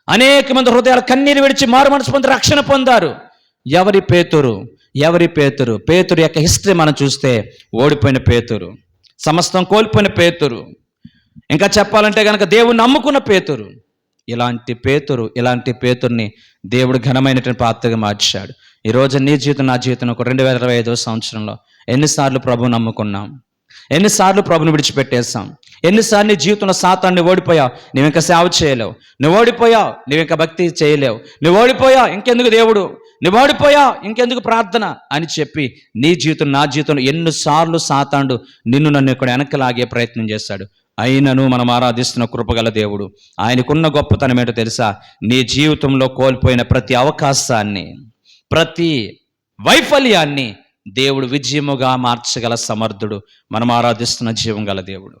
అనేక మంది హృదయాలు కన్నీరు విడిచి మారు మనసు పొంది రక్షణ పొందారు. ఎవరి పేతురు? పేతురు యొక్క హిస్టరీ మనం చూస్తే ఓడిపోయిన పేతురు, సమస్తం కోల్పోయిన పేతురు, ఇంకా చెప్పాలంటే కనుక దేవుణ్ణి నమ్ముకున్న పేతురు. ఇలాంటి పేతుర్ని దేవుడు ఘనమైనటువంటి పాత్రగా మార్చాడు. ఈరోజు నీ జీవితం, నా జీవితం, ఒక 2025వ సంవత్సరంలో ఎన్నిసార్లు ప్రభువుని నమ్ముకున్నాం? ఎన్నిసార్లు ప్రభుని విడిచిపెట్టేస్తాం? ఎన్నిసార్లు నీ జీవితంలో సాతాన్ని ఓడిపోయావు, నువ్వు ఇంకా సేవ చేయలేవు, నువ్వు ఓడిపోయావు, నువ్వు ఇంకా భక్తి చేయలేవు, నువ్వు ఓడిపోయావు, ఇంకెందుకు దేవుడు, నువ్వు ఓడిపోయావు, ఇంకెందుకు ప్రార్థన అని చెప్పి నీ జీవితం, నా జీవితంలో ఎన్నిసార్లు సాతాండు నన్ను ఇక్కడ వెనక్కి లాగే ప్రయత్నం చేశాడు. అయినను మనం ఆరాధిస్తున్న కృపగల దేవుడు, ఆయనకున్న గొప్పతనం ఏంటో తెలుసా? నీ జీవితంలో కోల్పోయిన ప్రతి అవకాశాన్ని, ప్రతి వైఫల్యాన్ని దేవుడు విజయముగా మార్చగల సమర్థుడు. మనం ఆరాధిస్తున్న జీవం గల దేవుడు.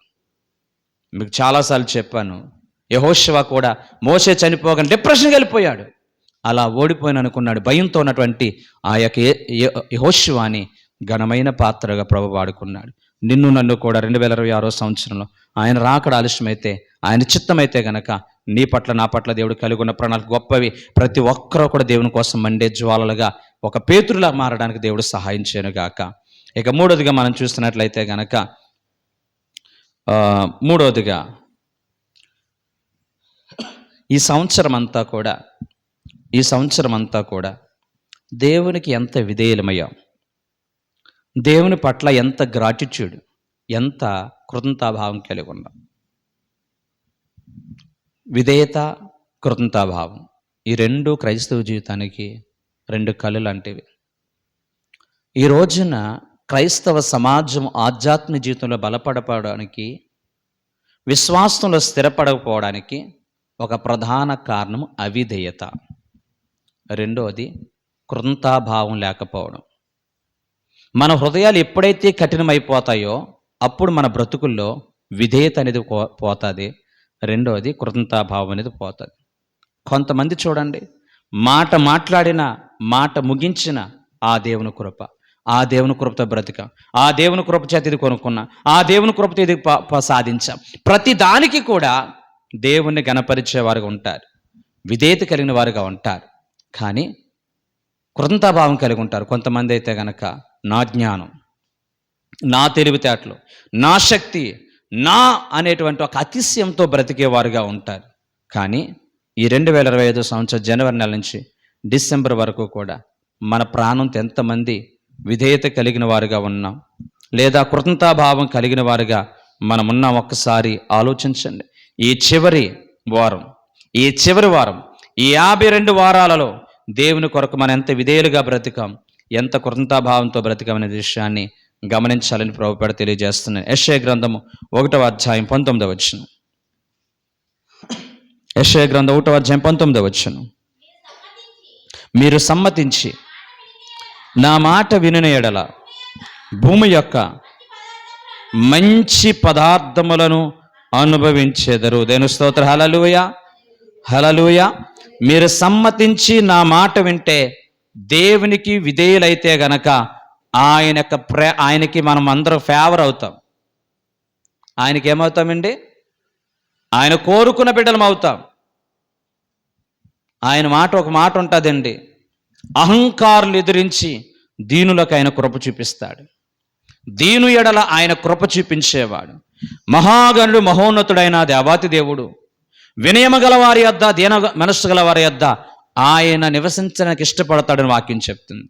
మీకు చాలాసార్లు చెప్పాను, యెహోషువ కూడా మోషే చనిపోగానే డిప్రెషన్కి వెళ్ళిపోయాడు. అలా ఓడిపోయిన అనుకున్నాడు. భయంతో ఉన్నటువంటి ఆ యొక్క యెహోషువని ఘనమైన పాత్రగా ప్రభు వాడుకున్నాడు. నిన్ను నన్ను కూడా 2026 సంవత్సరంలో ఆయన రాకడ ఆలస్యమైతే, ఆయన చిత్తమైతే గనక నీ పట్ల నా పట్ల దేవుడు కలిగి ఉన్న ప్రణాళిక గొప్పవి. ప్రతి ఒక్కరూ కూడా దేవుని కోసం మండే జ్వాలలుగా ఒక పేతురులా మారడానికి దేవుడు సహాయం చేయనుగాక. ఇక మూడోదిగా మనం చూస్తున్నట్లయితే గనక మూడోదిగా ఈ సంవత్సరం అంతా కూడా దేవునికి ఎంత విధేయులమయ్యాం, దేవుని పట్ల ఎంత గ్రాటిట్యూడ్, ఎంత కృతజ్ఞతాభావం కలిగి ఉన్నాం. విధేయత, కృతజ్ఞతాభావం ఈ రెండు క్రైస్తవ జీవితానికి రెండు కళ్ళు లాంటివి. ఈ రోజున క్రైస్తవ సమాజం ఆధ్యాత్మిక జీవితంలో బలపడపోవడానికి, విశ్వాసంలో స్థిరపడకపోవడానికి ఒక ప్రధాన కారణం అవిధేయత. రెండోది కృతజ్ఞతాభావం లేకపోవడం. మన హృదయాలు ఎప్పుడైతే కఠినమైపోతాయో అప్పుడు మన బ్రతుకుల్లో విధేయత అనేది పోతుంది. రెండోది కృతజ్ఞతాభావం అనేది పోతుంది. కొంతమంది చూడండి, మాట మాట్లాడిన, మాట ముగించిన ఆ దేవుని కృప, ఆ దేవుని కృపతో బ్రతిక, ఆ దేవుని కృప చేత ఇది కొనుక్కున్నా, ఆ దేవుని కృపతో ఇది సాధించాం. ప్రతి దానికి కూడా దేవుణ్ణి గణపరిచేవారుగా ఉంటారు, విధేయత కలిగిన వారుగా ఉంటారు. కానీ కృతజ్ఞతాభావం కలిగి ఉంటారు కొంతమంది అయితే గనక నా జ్ఞానం, నా తెలివితేటలు, నా శక్తి, నా అనేటువంటి ఒక అతిశయంతో బ్రతికేవారుగా ఉంటారు. కానీ ఈ 2025 సంవత్సరం జనవరి నెల నుంచి డిసెంబర్ వరకు కూడా మన ప్రాణంతో ఎంతమంది విధేయత కలిగిన వారుగా ఉన్నాం, లేదా కృతజ్ఞతాభావం కలిగిన వారుగా మనం ఉన్నాం? ఒక్కసారి ఆలోచించండి. ఈ చివరి వారం ఈ 52 వారాలలో దేవుని కొరకు మనం ఎంత విధేయులుగా బ్రతికాం, ఎంత కృతజ్ఞతాభావంతో బ్రతికామనే విషయాన్ని గమనించాలని ప్రభుపేట తెలియజేస్తున్నాను. యెషయా గ్రంథము 1వ అధ్యాయం 19వ వచనం. యెషయా గ్రంథం 1వ అధ్యాయం 19వ వచనం. మీరు సమ్మతించి నా మాట వినిన ఎడల భూమి యొక్క మంచి పదార్థములను అనుభవించెదరు. దేవుని స్తోత్రం. హల్లెలూయా, హల్లెలూయా. మీరు సమ్మతించి నా మాట వింటే, దేవునికి విధేయులైతే గనక ఆయనకి మనం అందరం ఫేవర్ అవుతాం. ఆయనకి ఏమవుతామండి? ఆయన కోరుకున్న బిడ్డలం అవుతాం. ఆయన మాట ఒక మాట ఉంటుందండి, అహంకారులు ఎదిరించి దీనులకు ఆయన కృప చూపిస్తాడు. దీను ఎడల ఆయన కృప చూపించేవాడు. మహాగణుడు, మహోన్నతుడైన దేవాతి దేవుడు వినయము గల వారి యొద్ద, దీన మనస్సు గల వారి యొద్ద ఆయన నివసించడానికి ఇష్టపడతాడని వాక్యం చెప్తుంది.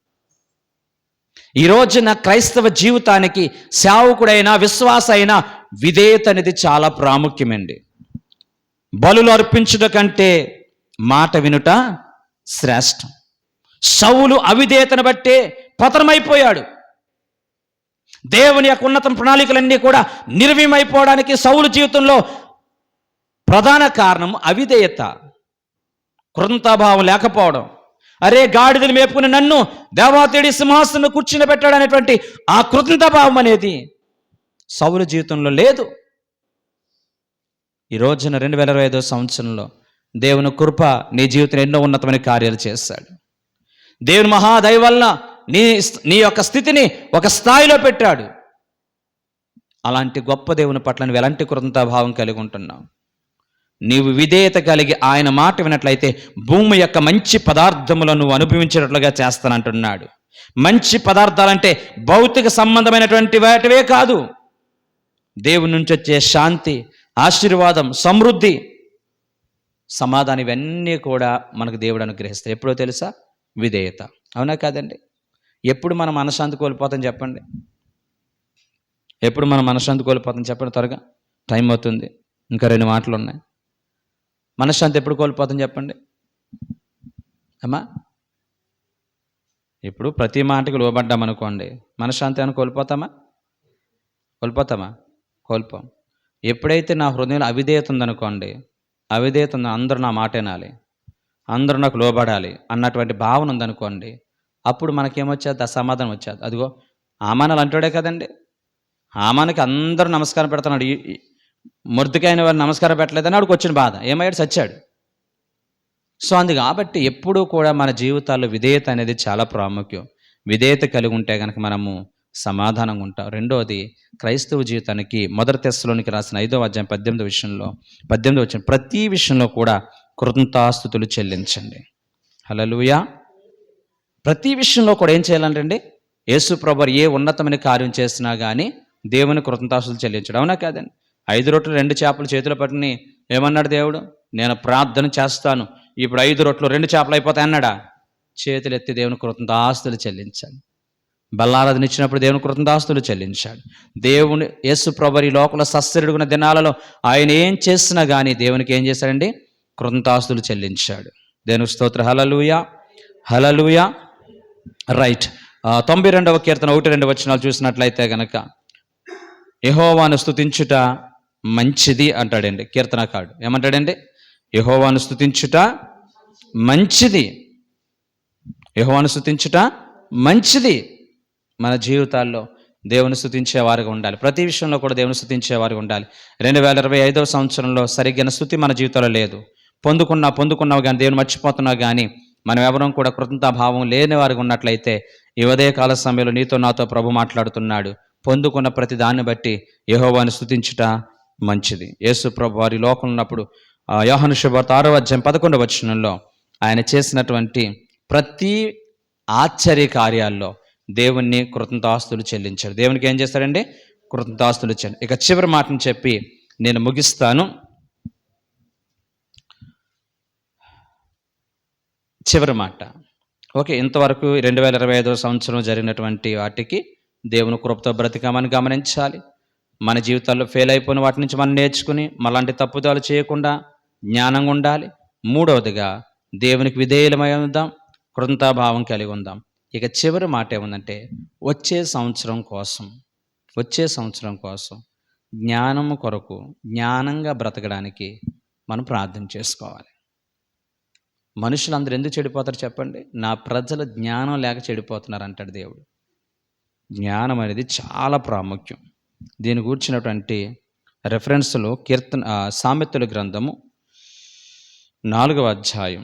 ఈ రోజున క్రైస్తవ జీవితానికి సేవకుడైనా, విశ్వాస అయినా విధేయత అనేది చాలా ప్రాముఖ్యమండి. బలులు అర్పించుట కంటే మాట వినుట శ్రేష్టం. సౌలు అవిధేయతను బట్టే పతనమైపోయాడు. దేవుని యొక్క ఉన్నత ప్రణాళికలన్నీ కూడా నిర్వీమైపోవడానికి సౌలు జీవితంలో ప్రధాన కారణం అవిధేయత, కృతజ్ఞతాభావం లేకపోవడం. అరే, గాడిదలు మేపుకుని నన్ను దేవాతేడి సింహాసనం కూర్చుని పెట్టాడు అనేటువంటి ఆ కృతజ్ఞతాభావం అనేది సౌలు జీవితంలో లేదు. ఈ రోజున 2025 సంవత్సరంలో దేవుని కృప నీ జీవితంలో ఎన్నో ఉన్నతమైన కార్యాలు చేస్తాడు. దేవుని మహాదయ వలన నీ యొక్క స్థితిని ఒక స్థాయిలో పెట్టాడు. అలాంటి గొప్ప దేవుని పట్ల నువ్వు ఎలాంటి కృతజ్ఞతాభావం కలిగి ఉంటున్నావు? నీవు విధేయత కలిగి ఆయన మాట వినట్లయితే భూమి యొక్క మంచి పదార్థములను నువ్వు అనుభవించేటట్లుగా చేస్తానంటున్నాడు. మంచి పదార్థాలంటే భౌతిక సంబంధమైనటువంటి వాటివే కాదు, దేవుని నుంచి వచ్చే శాంతి, ఆశీర్వాదం, సమృద్ధి, సమాధానం, ఇవన్నీ కూడా మనకు దేవుడు అనుగ్రహిస్తాడు. ఎప్పుడో తెలుసా? విధేయత. అవునా కాదండి? ఎప్పుడు మనం మనశ్శాంతి కోల్పోతాం చెప్పండి? ఎప్పుడు మనం మనశ్శాంతి కోల్పోతాం చెప్పండి? త్వరగా, టైం అవుతుంది, ఇంకా 2 మాటలు ఉన్నాయి. మనశ్శాంతి ఎప్పుడు కోల్పోతాం చెప్పండి అమ్మా? ఇప్పుడు ప్రతి మాటకి లోబడ్డామనుకోండి, మనశ్శాంతి అని కోల్పోతామా? కోల్పోం. ఎప్పుడైతే నా హృదయంలో అవిధేయత ఉందనుకోండి, అవిధేయత ఉంది, అందరూ నా మాట వినాలి, అందరూ నాకు లోబడాలి అన్నటువంటి భావన ఉందనుకోండి, అప్పుడు మనకేమొచ్చేది? అసమాధానం వచ్చేది. అదిగో ఆమానాలు అంటాడే కదండి, ఆమానికి అందరూ నమస్కారం పెడుతున్నాడు, మొర్దుకైన వారు నమస్కారం పెట్టలేదని ఆడికి వచ్చిన బాధ. ఏమయ్యాడు? చచ్చాడు. సో అందు కాబట్టి ఎప్పుడూ కూడా మన జీవితాల్లో విధేయత అనేది చాలా ప్రాముఖ్యం. విధేయత కలిగి ఉంటే గనక మనము సమాధానంగా ఉంటాం. రెండోది, క్రైస్తవ జీవితానికి మొదటి తెస్సలోనికి రాసిన 5వ అధ్యాయం 18వ వచనం, ప్రతి విషయంలో కూడా కృతజ్ఞతాస్తుతులు చెల్లించండి. హల్లెలూయా. ప్రతి విషయంలో కూడా ఏం చేయాలంటండి? యేసు ప్రభువు ఏ ఉన్నతమైన కార్యం చేసినా కానీ దేవుని కృతజ్ఞతాస్తుతులు చెల్లించడం. అవునా కాదండి? 5 రొట్టెలు 2 చేపలు చేతిలో పట్టుని ఏమన్నాడు దేవుడు? నేను ప్రార్థన చేస్తాను, ఇప్పుడు 5 రొట్టెలు 2 చేపలు అయిపోతాయి అన్నాడా? చేతులు ఎత్తి దేవుని కృతజ్ఞతాస్తుతులు చెల్లించాలి. బల్లారాధన ఇచ్చినప్పుడు దేవుని కృతజ్ఞతాస్తుతులు చెల్లించాడు. దేవుని యేసు ప్రభువు ఈ లోకంలో సస్యరుగున్న దినాలలో ఆయన ఏం చేసినా కానీ దేవునికి ఏం చేశాడండి? కృతజ్ఞతాస్తుతులు చెల్లించాడు. దేవునికి స్తోత్రం. హల్లెలూయా, హల్లెలూయా. రైట్. 92వ కీర్తన 1-2 వచనాలు చూసినట్లయితే గనక, యెహోవాను స్తుతించుట మంచిది అంటాడండి కీర్తనకారుడు. ఏమంటాడండి? యెహోవాను స్తుతించుట మంచిది, యెహోవాను స్తుతించుట మంచిది. మన జీవితాల్లో దేవుని స్తుతించేవారుగా ఉండాలి. ప్రతి విషయంలో కూడా దేవుని స్తుతించేవారుగా ఉండాలి. 2025వ సంవత్సరంలో సరిగ్గిన స్తుతి మన జీవితంలో లేదు. పొందుకున్నావు కానీ దేవుని మర్చిపోతున్నావు కానీ మనం ఎవరం కూడా కృతజ్ఞతాభావం లేని వారికి ఉన్నట్లయితే ఈ ఉదయకాల సమయంలో నీతో నాతో ప్రభు మాట్లాడుతున్నాడు. పొందుకున్న ప్రతి దాన్ని బట్టి యెహోవాను స్తుతించుట మంచిది. యేసు ప్రభు వారి లోకం ఉన్నప్పుడు యోహాను శుభవార్త 6వ అధ్యాయం 11వ వచనంలో ఆయన చేసినటువంటి ప్రతి ఆశ్చర్య కార్యాల్లో దేవుణ్ణి కృతజ్ఞతాస్తుతులు చెల్లించాడు. దేవునికి ఏం చేస్తాడండి? కృతజ్ఞతాస్తుతులు చెల్లి. ఇక చివరి మాటను చెప్పి నేను ముగిస్తాను. చివరి మాట. ఓకే, ఇంతవరకు 2025వ సంవత్సరం జరిగినటువంటి వాటికి దేవుని కృపతో బ్రతికామని గమనించాలి. మన జీవితాల్లో ఫెయిల్ అయిపోయిన వాటి నుంచి మనం నేర్చుకుని మళ్ళాంటి తప్పుదాలు చేయకుండా జ్ఞానంగా ఉండాలి. మూడవదిగా దేవునికి విధేయులమై ఉందాం, కృతజ్ఞతాభావం కలిగి ఉందాం. ఇక చివరి మాట ఏముందంటే, వచ్చే సంవత్సరం కోసం జ్ఞానము కొరకు, జ్ఞానంగా బ్రతకడానికి మనం ప్రార్థన చేసుకోవాలి. మనుషులందరూ ఎందుకు చెడిపోతారు చెప్పండి? నా ప్రజలు జ్ఞానం లేక చెడిపోతున్నారు అంటాడు దేవుడు. జ్ఞానం అనేది చాలా ప్రాముఖ్యం. దీని గురించినటువంటి రెఫరెన్స్లు సామెతల గ్రంథము 4వ అధ్యాయం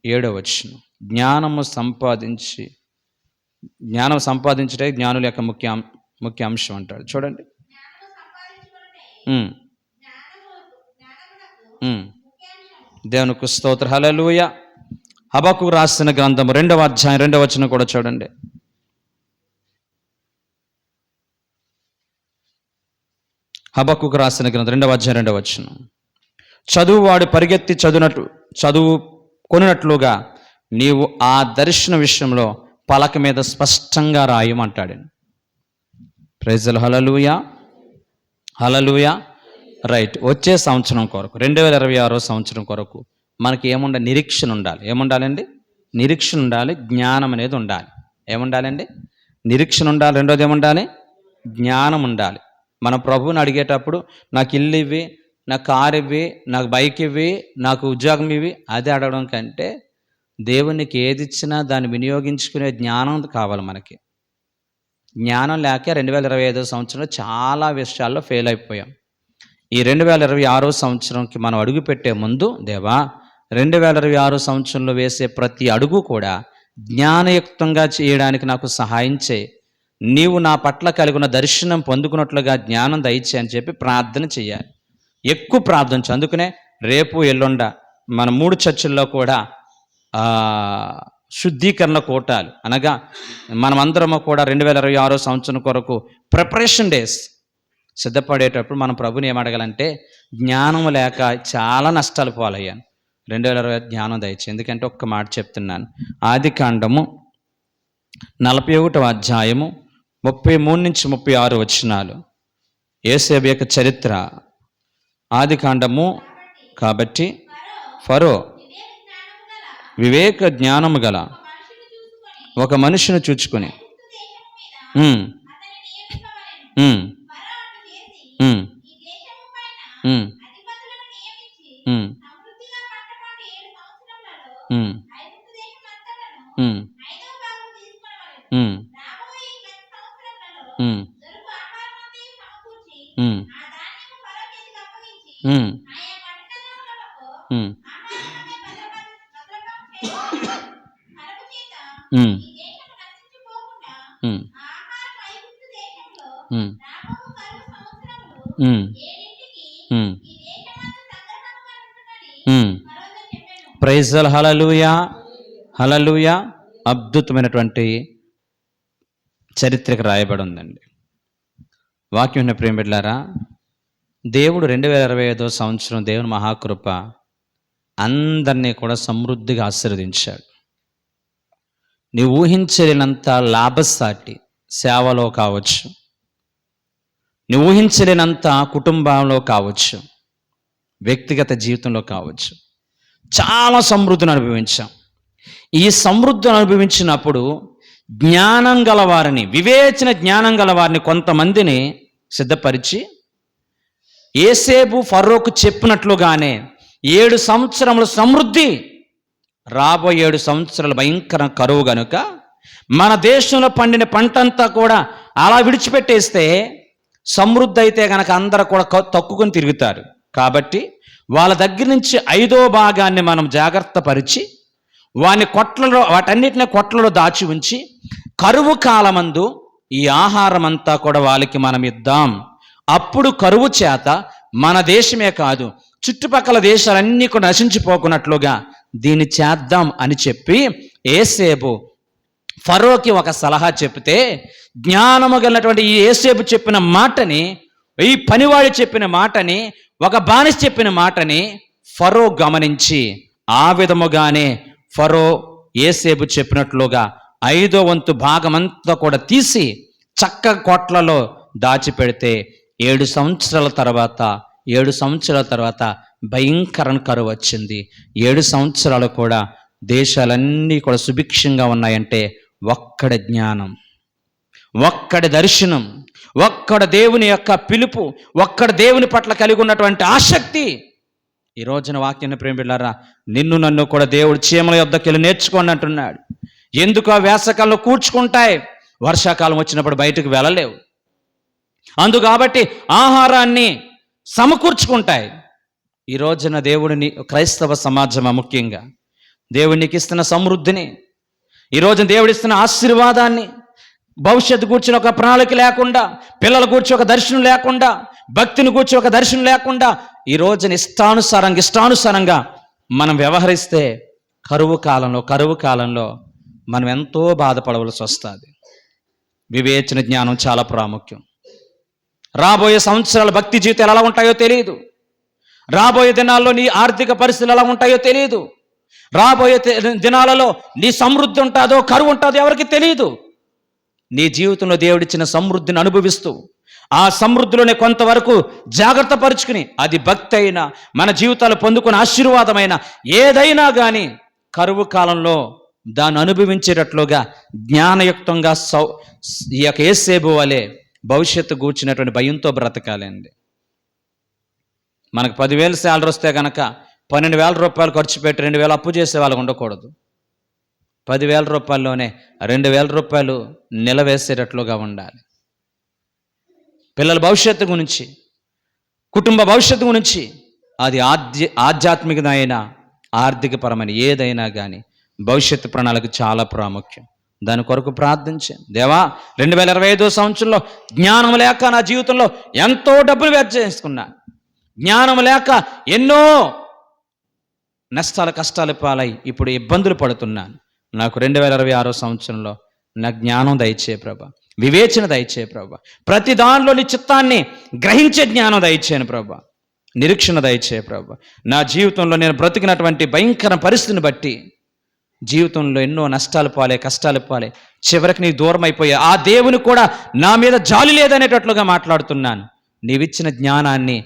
7వ వచనం. జ్ఞానం సంపాదించటే జ్ఞానుల యొక్క ముఖ్య అంశం అంటాడు. చూడండి. దేవునికి స్తోత్రం. హల్లెలూయా. హబక్కూకు రాసిన గ్రంథము 2వ అధ్యాయం 2వ వచనం కూడా చూడండి. హబక్కూకు రాసిన గ్రంథం 2వ అధ్యాయం 2వ వచనం. చదువువాడు పరిగెత్తి చదువు కొనున్నట్లుగా నీవు ఆ దర్శన విషయంలో పలక మీద స్పష్టంగా రాయమంటాడు. Praise the Lord. Hallelujah, hallelujah. Right. వచ్చే సంవత్సరం కొరకు 2026వ సంవత్సరం కొరకు మనకి నిరీక్షణ ఉండాలి. ఏముండాలండి? నిరీక్షణ ఉండాలి, జ్ఞానం అనేది ఉండాలి. ఏముండాలండి? నిరీక్షణ ఉండాలి. రెండోది ఏముండాలి? జ్ఞానం ఉండాలి. మన ప్రభువుని అడిగేటప్పుడు నాకు ఇల్లు ఇవ్వి, నాకు కారు ఇవ్వి, నాకు బైక్ ఇవ్వి, నాకు ఉద్యోగం ఇవ్వి, అది అడగడం కంటే దేవునికి ఏది ఇచ్చినా దాన్ని వినియోగించుకునే జ్ఞానం కావాలి మనకి. జ్ఞానం లేక 2025వ సంవత్సరంలో చాలా విషయాల్లో ఫెయిల్ అయిపోయాం. ఈ 2026వ సంవత్సరంకి మనం అడుగు పెట్టే ముందు, దేవా 2026 సంవత్సరంలో వేసే ప్రతి అడుగు కూడా జ్ఞానయుక్తంగా చేయడానికి నాకు సహాయం చేయి. నీవు నా పట్ల కలిగిన దర్శనం పొందుకున్నట్లుగా జ్ఞానం దయచేయి అని చెప్పి ప్రార్థన చేయాలి. ఎక్కువ ప్రార్థన. అందుకనే రేపు ఎల్లుండ మన 3 చర్చిల్లో కూడా శుద్ధీకరణ కూటాలు, అనగా మనమందరము కూడా 2026 సంవత్సరం కొరకు ప్రిపరేషన్ డేస్ సిద్ధపడేటప్పుడు మనం ప్రభుని ఏమడగాలంటే, జ్ఞానం లేక చాలా నష్టాలు పాలయ్యాను, 2020 జ్ఞానం దయచేయి. ఎందుకంటే ఒక్క మాట చెప్తున్నాను. ఆదికాండము 41వ అధ్యాయము 33 నుంచి 36 వచనాలు యోసేపు యొక్క చరిత్ర. ఆదికాండము. కాబట్టి ఫరో వివేక జ్ఞానము గల ఒక మనిషిని చూచుకొని ఉమ్, ఈ దేశము నశించిపోకుండా ఉమ్, ఆహారం ఐగుప్తు దేశంలో ఉమ్, రాబోవు కరువు సంవత్సరములు ఉమ్, ఏడింటికి ఉమ్, ఈ దేశమందు సంగ్రహముగా ఉంటున్నది ఉమ్. ఫరోతో చెప్పాను. Praise the Lord. Hallelujah, hallelujah. అద్భుతమైనటువంటి చరిత్రకు రాయబడి ఉందండి. వాక్యం ఉన్న ప్రేమ బిడ్డలారా, దేవుడు 2025 సంవత్సరం దేవుని మహాకృప అందరినీ కూడా సమృద్ధిగా ఆశీర్వదించాడు. నీవు ఊహించలేనంత లాభసాటి సేవలో కావచ్చు, నువ్వు ఊహించలేనంత కుటుంబంలో కావచ్చు, వ్యక్తిగత జీవితంలో కావచ్చు, చాలా సమృద్ధిని అనుభవించాం. ఈ సమృద్ధిని అనుభవించినప్పుడు జ్ఞానం గలవారిని, వివేచన జ్ఞానం గలవారిని కొంతమందిని సిద్ధపరిచి యోసేపు ఫరోకు చెప్పినట్లుగానే 7 సంవత్సరముల సమృద్ధి, రాబోయే 7 సంవత్సరాల భయంకర కరువు గనుక మన దేశంలో పండిన పంటంతా కూడా అలా విడిచిపెట్టేస్తే సమృద్ధి అయితే గనక అందరూ కూడా తక్కువని తిరుగుతారు. కాబట్టి వాళ్ళ దగ్గర నుంచి 5వ భాగాన్ని మనం జాగ్రత్త పరిచి వాటన్నిటిని కొట్లలో దాచి ఉంచి కరువు కాలమందు ఈ ఆహారం అంతా కూడా వాళ్ళకి మనం ఇద్దాం. అప్పుడు కరువు చేత మన దేశమే కాదు చుట్టుపక్కల దేశాలన్నీ కూడా నశించిపోకున్నట్లుగా దీన్ని చేద్దాం అని చెప్పి యోసేపు ఫరోకి ఒక సలహా చెప్తే, జ్ఞానము కలిగినటువంటి ఈ యోసేపు చెప్పిన మాటని, ఈ పనివాడు చెప్పిన మాటని, ఒక బానిస చెప్పిన మాటని ఫరో గమనించి ఆ విధముగానే ఫరో యోసేపు చెప్పినట్లుగా 5వ వంతు భాగమంతా కూడా తీసి చక్క కోట్లలో దాచిపెడితే 7 సంవత్సరాల తర్వాత భయంకర కరువు వచ్చింది. 7 సంవత్సరాలు కూడా దేశాలన్నీ కూడా సుభిక్షంగా ఉన్నాయంటే ఒక్కడి జ్ఞానం, ఒక్కడి దర్శనం, ఒక్కడ దేవుని యొక్క పిలుపు, ఒక్కడ దేవుని పట్ల కలిగి ఉన్నటువంటి ఆసక్తి. ఈ రోజున వాక్యాన్ని ప్రేమ బిడ్డలారా, నిన్ను నన్ను కూడా దేవుడు చీమల యొద్దకు వెళ్ళి నేర్చుకోండి అంటున్నాడు. ఎందుకు ఆ వేసవకాలంలో కూర్చుకుంటాయి, వర్షాకాలం వచ్చినప్పుడు బయటకు వెళ్ళలేవు. అందు కాబట్టి ఆహారాన్ని సమకూర్చుకుంటాయి. ఈ రోజున దేవుడిని, క్రైస్తవ సమాజం ముఖ్యంగా దేవునికి ఇస్తున్న సమృద్ధిని, ఈ రోజున దేవుడిస్తున్న ఆశీర్వాదాన్ని, భవిష్యత్తు కూర్చుని ఒక ప్రణాళిక లేకుండా, పిల్లలు కూర్చి ఒక దర్శనం లేకుండా, భక్తిని కూర్చి ఒక దర్శనం లేకుండా ఈ రోజున ఇష్టానుసారంగా మనం వ్యవహరిస్తే కరువు కాలంలో మనం ఎంతో బాధపడవలసి వస్తుంది. వివేచన జ్ఞానం చాలా ప్రాముఖ్యం. రాబోయే సంవత్సరాల భక్తి జీవితాలు ఎలా ఉంటాయో తెలియదు. రాబోయే దినాల్లో నీ ఆర్థిక పరిస్థితులు ఎలా ఉంటాయో తెలియదు. రాబోయే దినాలలో నీ సమృద్ధి ఉంటుందో కరువు ఉంటుందో ఎవరికి తెలియదు. నీ జీవితంలో దేవుడిచ్చిన సమృద్ధిని అనుభవిస్తూ ఆ సమృద్ధిలోనే కొంతవరకు జాగ్రత్త పరుచుకుని, అది భక్తి అయినా, మన జీవితాలు పొందుకున్న ఆశీర్వాదమైన ఏదైనా కానీ కరువు కాలంలో దాన్ని అనుభవించేటట్లుగా జ్ఞానయుక్తంగా ఈ యొక్క యోసేపు వలె భవిష్యత్తు కూర్చున్నటువంటి భయంతో బ్రతకాలండి. మనకు 10,000 శాలరీ వస్తే కనుక 12,000 రూపాయలు ఖర్చు పెట్టి 2,000 అప్పు చేసే వాళ్ళకు ఉండకూడదు. 10,000 రూపాయల్లోనే 2,000 రూపాయలు నిలవేసేటట్లుగా ఉండాలి. పిల్లల భవిష్యత్తు గురించి, కుటుంబ భవిష్యత్తు గురించి, అది ఆధ్యాత్మికమైన ఆర్థికపరమైన ఏదైనా కానీ భవిష్యత్తు ప్రణాళిక చాలా ప్రాముఖ్యం. దాని కొరకు ప్రార్థించాను. దేవా, 2025 సంవత్సరంలో జ్ఞానం లేక నా జీవితంలో ఎంతో డబ్బులు వ్యర్థం చేసుకున్నాను. జ్ఞానం లేక ఎన్నో కష్టాలు పాలై ఇప్పుడు ఇబ్బందులు పడుతున్నాను. నాకు 2026 సంవత్సరంలో నా జ్ఞానం దయచే ప్రభా, వివేచన దయచే ప్రభా, ప్రతి దానిలో నీ చిత్తాన్ని గ్రహించే జ్ఞానం దయచేయను ప్రభా, నిరీక్షణ దయచే ప్రభా. నా జీవితంలో నేను బ్రతికినటువంటి భయంకర పరిస్థితిని బట్టి జీవితంలో ఎన్నో కష్టాలు పాలే చివరికి నీ దూరం అయిపోయా ఆ దేవుని కూడా నా మీద జాలి లేదనేటట్లుగా మాట్లాడుతున్నాను. నీవిచ్చిన జ్ఞానాన్ని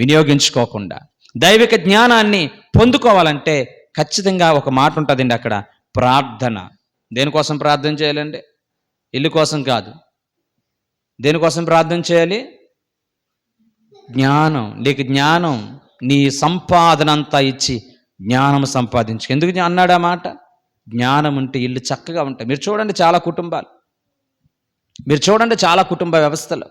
వినియోగించుకోకుండా దైవిక జ్ఞానాన్ని పొందుకోవాలంటే ఖచ్చితంగా ఒక మాట ఉంటుందండి అక్కడ, ప్రార్థన. దేనికోసం ప్రార్థన చేయాలండి? ఇల్లు కోసం కాదు. దేనికోసం ప్రార్థన చేయాలి? జ్ఞానం. నీకు జ్ఞానం, నీ సంపాదన అంతా ఇచ్చి జ్ఞానం సంపాదించు. ఎందుకు అన్నాడు ఆ మాట? జ్ఞానం ఉంటే ఇల్లు చక్కగా ఉంటాయి. మీరు చూడండి చాలా కుటుంబ వ్యవస్థలు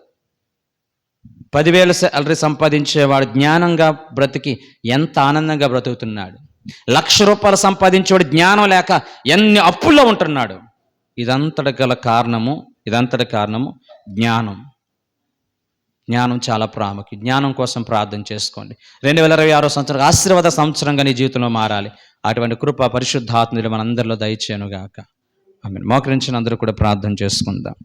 10,000 శాలరీ సంపాదించేవాడు జ్ఞానంగా బ్రతికి ఎంత ఆనందంగా బ్రతుకుతున్నాడు. 1,00,000 రూపాయలు సంపాదించేవాడు జ్ఞానం లేక ఎన్ని అప్పుల్లో ఉంటున్నాడు. ఇదంతటి కారణము జ్ఞానం. జ్ఞానం చాలా ప్రాముఖ్యం. జ్ఞానం కోసం ప్రార్థన చేసుకోండి. 2026 సంవత్సరం ఆశీర్వాద సంవత్సరంగా నీ జీవితంలో మారాలి. అటువంటి కృప పరిశుద్ధాత్మని మనందరిలో దయచేయనుగాక. ఆమేన్. మోకరించిన అందరూ కూడా ప్రార్థన చేసుకుందాం.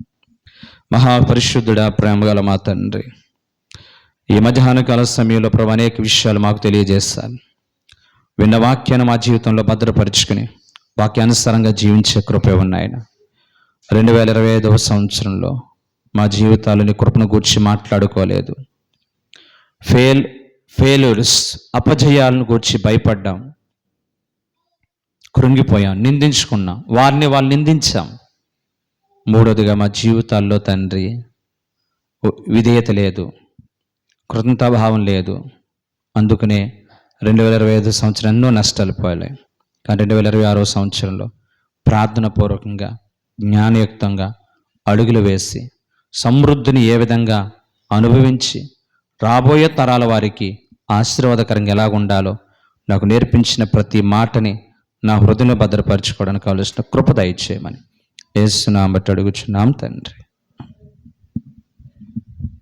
మహాపరిశుద్ధుడా, ప్రేమగల మా తండ్రి, ఈ మధ్యాహ్న కాల సమయంలో ప్రభు అనేక విషయాలు మాకు తెలియజేశారు. విన్న వాక్యాన్ని మా జీవితంలో భద్రపరుచుకుని వాక్యానుసారంగా జీవించే కృప ఉన్నాయన. 2025 సంవత్సరంలో మా జీవితాలని కృపను గూర్చి మాట్లాడుకోలేదు. ఫెయిల్యూర్స్, అపజయాలను గూర్చి భయపడ్డాం, కృంగిపోయాం, నిందించుకున్నాం, వాళ్ళు నిందించాం. మూడోదిగా మా జీవితాల్లో తండ్రి విధేయత లేదు, కృతజ్ఞతాభావం లేదు. అందుకనే 2025 సంవత్సరం ఎన్నో నష్టాలు పోయాయి. కానీ 2026 సంవత్సరంలో ప్రార్థన పూర్వకంగా జ్ఞానయుక్తంగా అడుగులు వేసి సమృద్ధిని ఏ విధంగా అనుభవించి రాబోయే తరాల వారికి ఆశీర్వాదకరంగా ఎలా ఉండాలో నాకు నేర్పించిన ప్రతి మాటని నా హృదయంలో భద్రపరచుకోవడానికి కావలసిన కృప దయచేయమని యేసు నామమున అడుగుచున్నాం తండ్రి.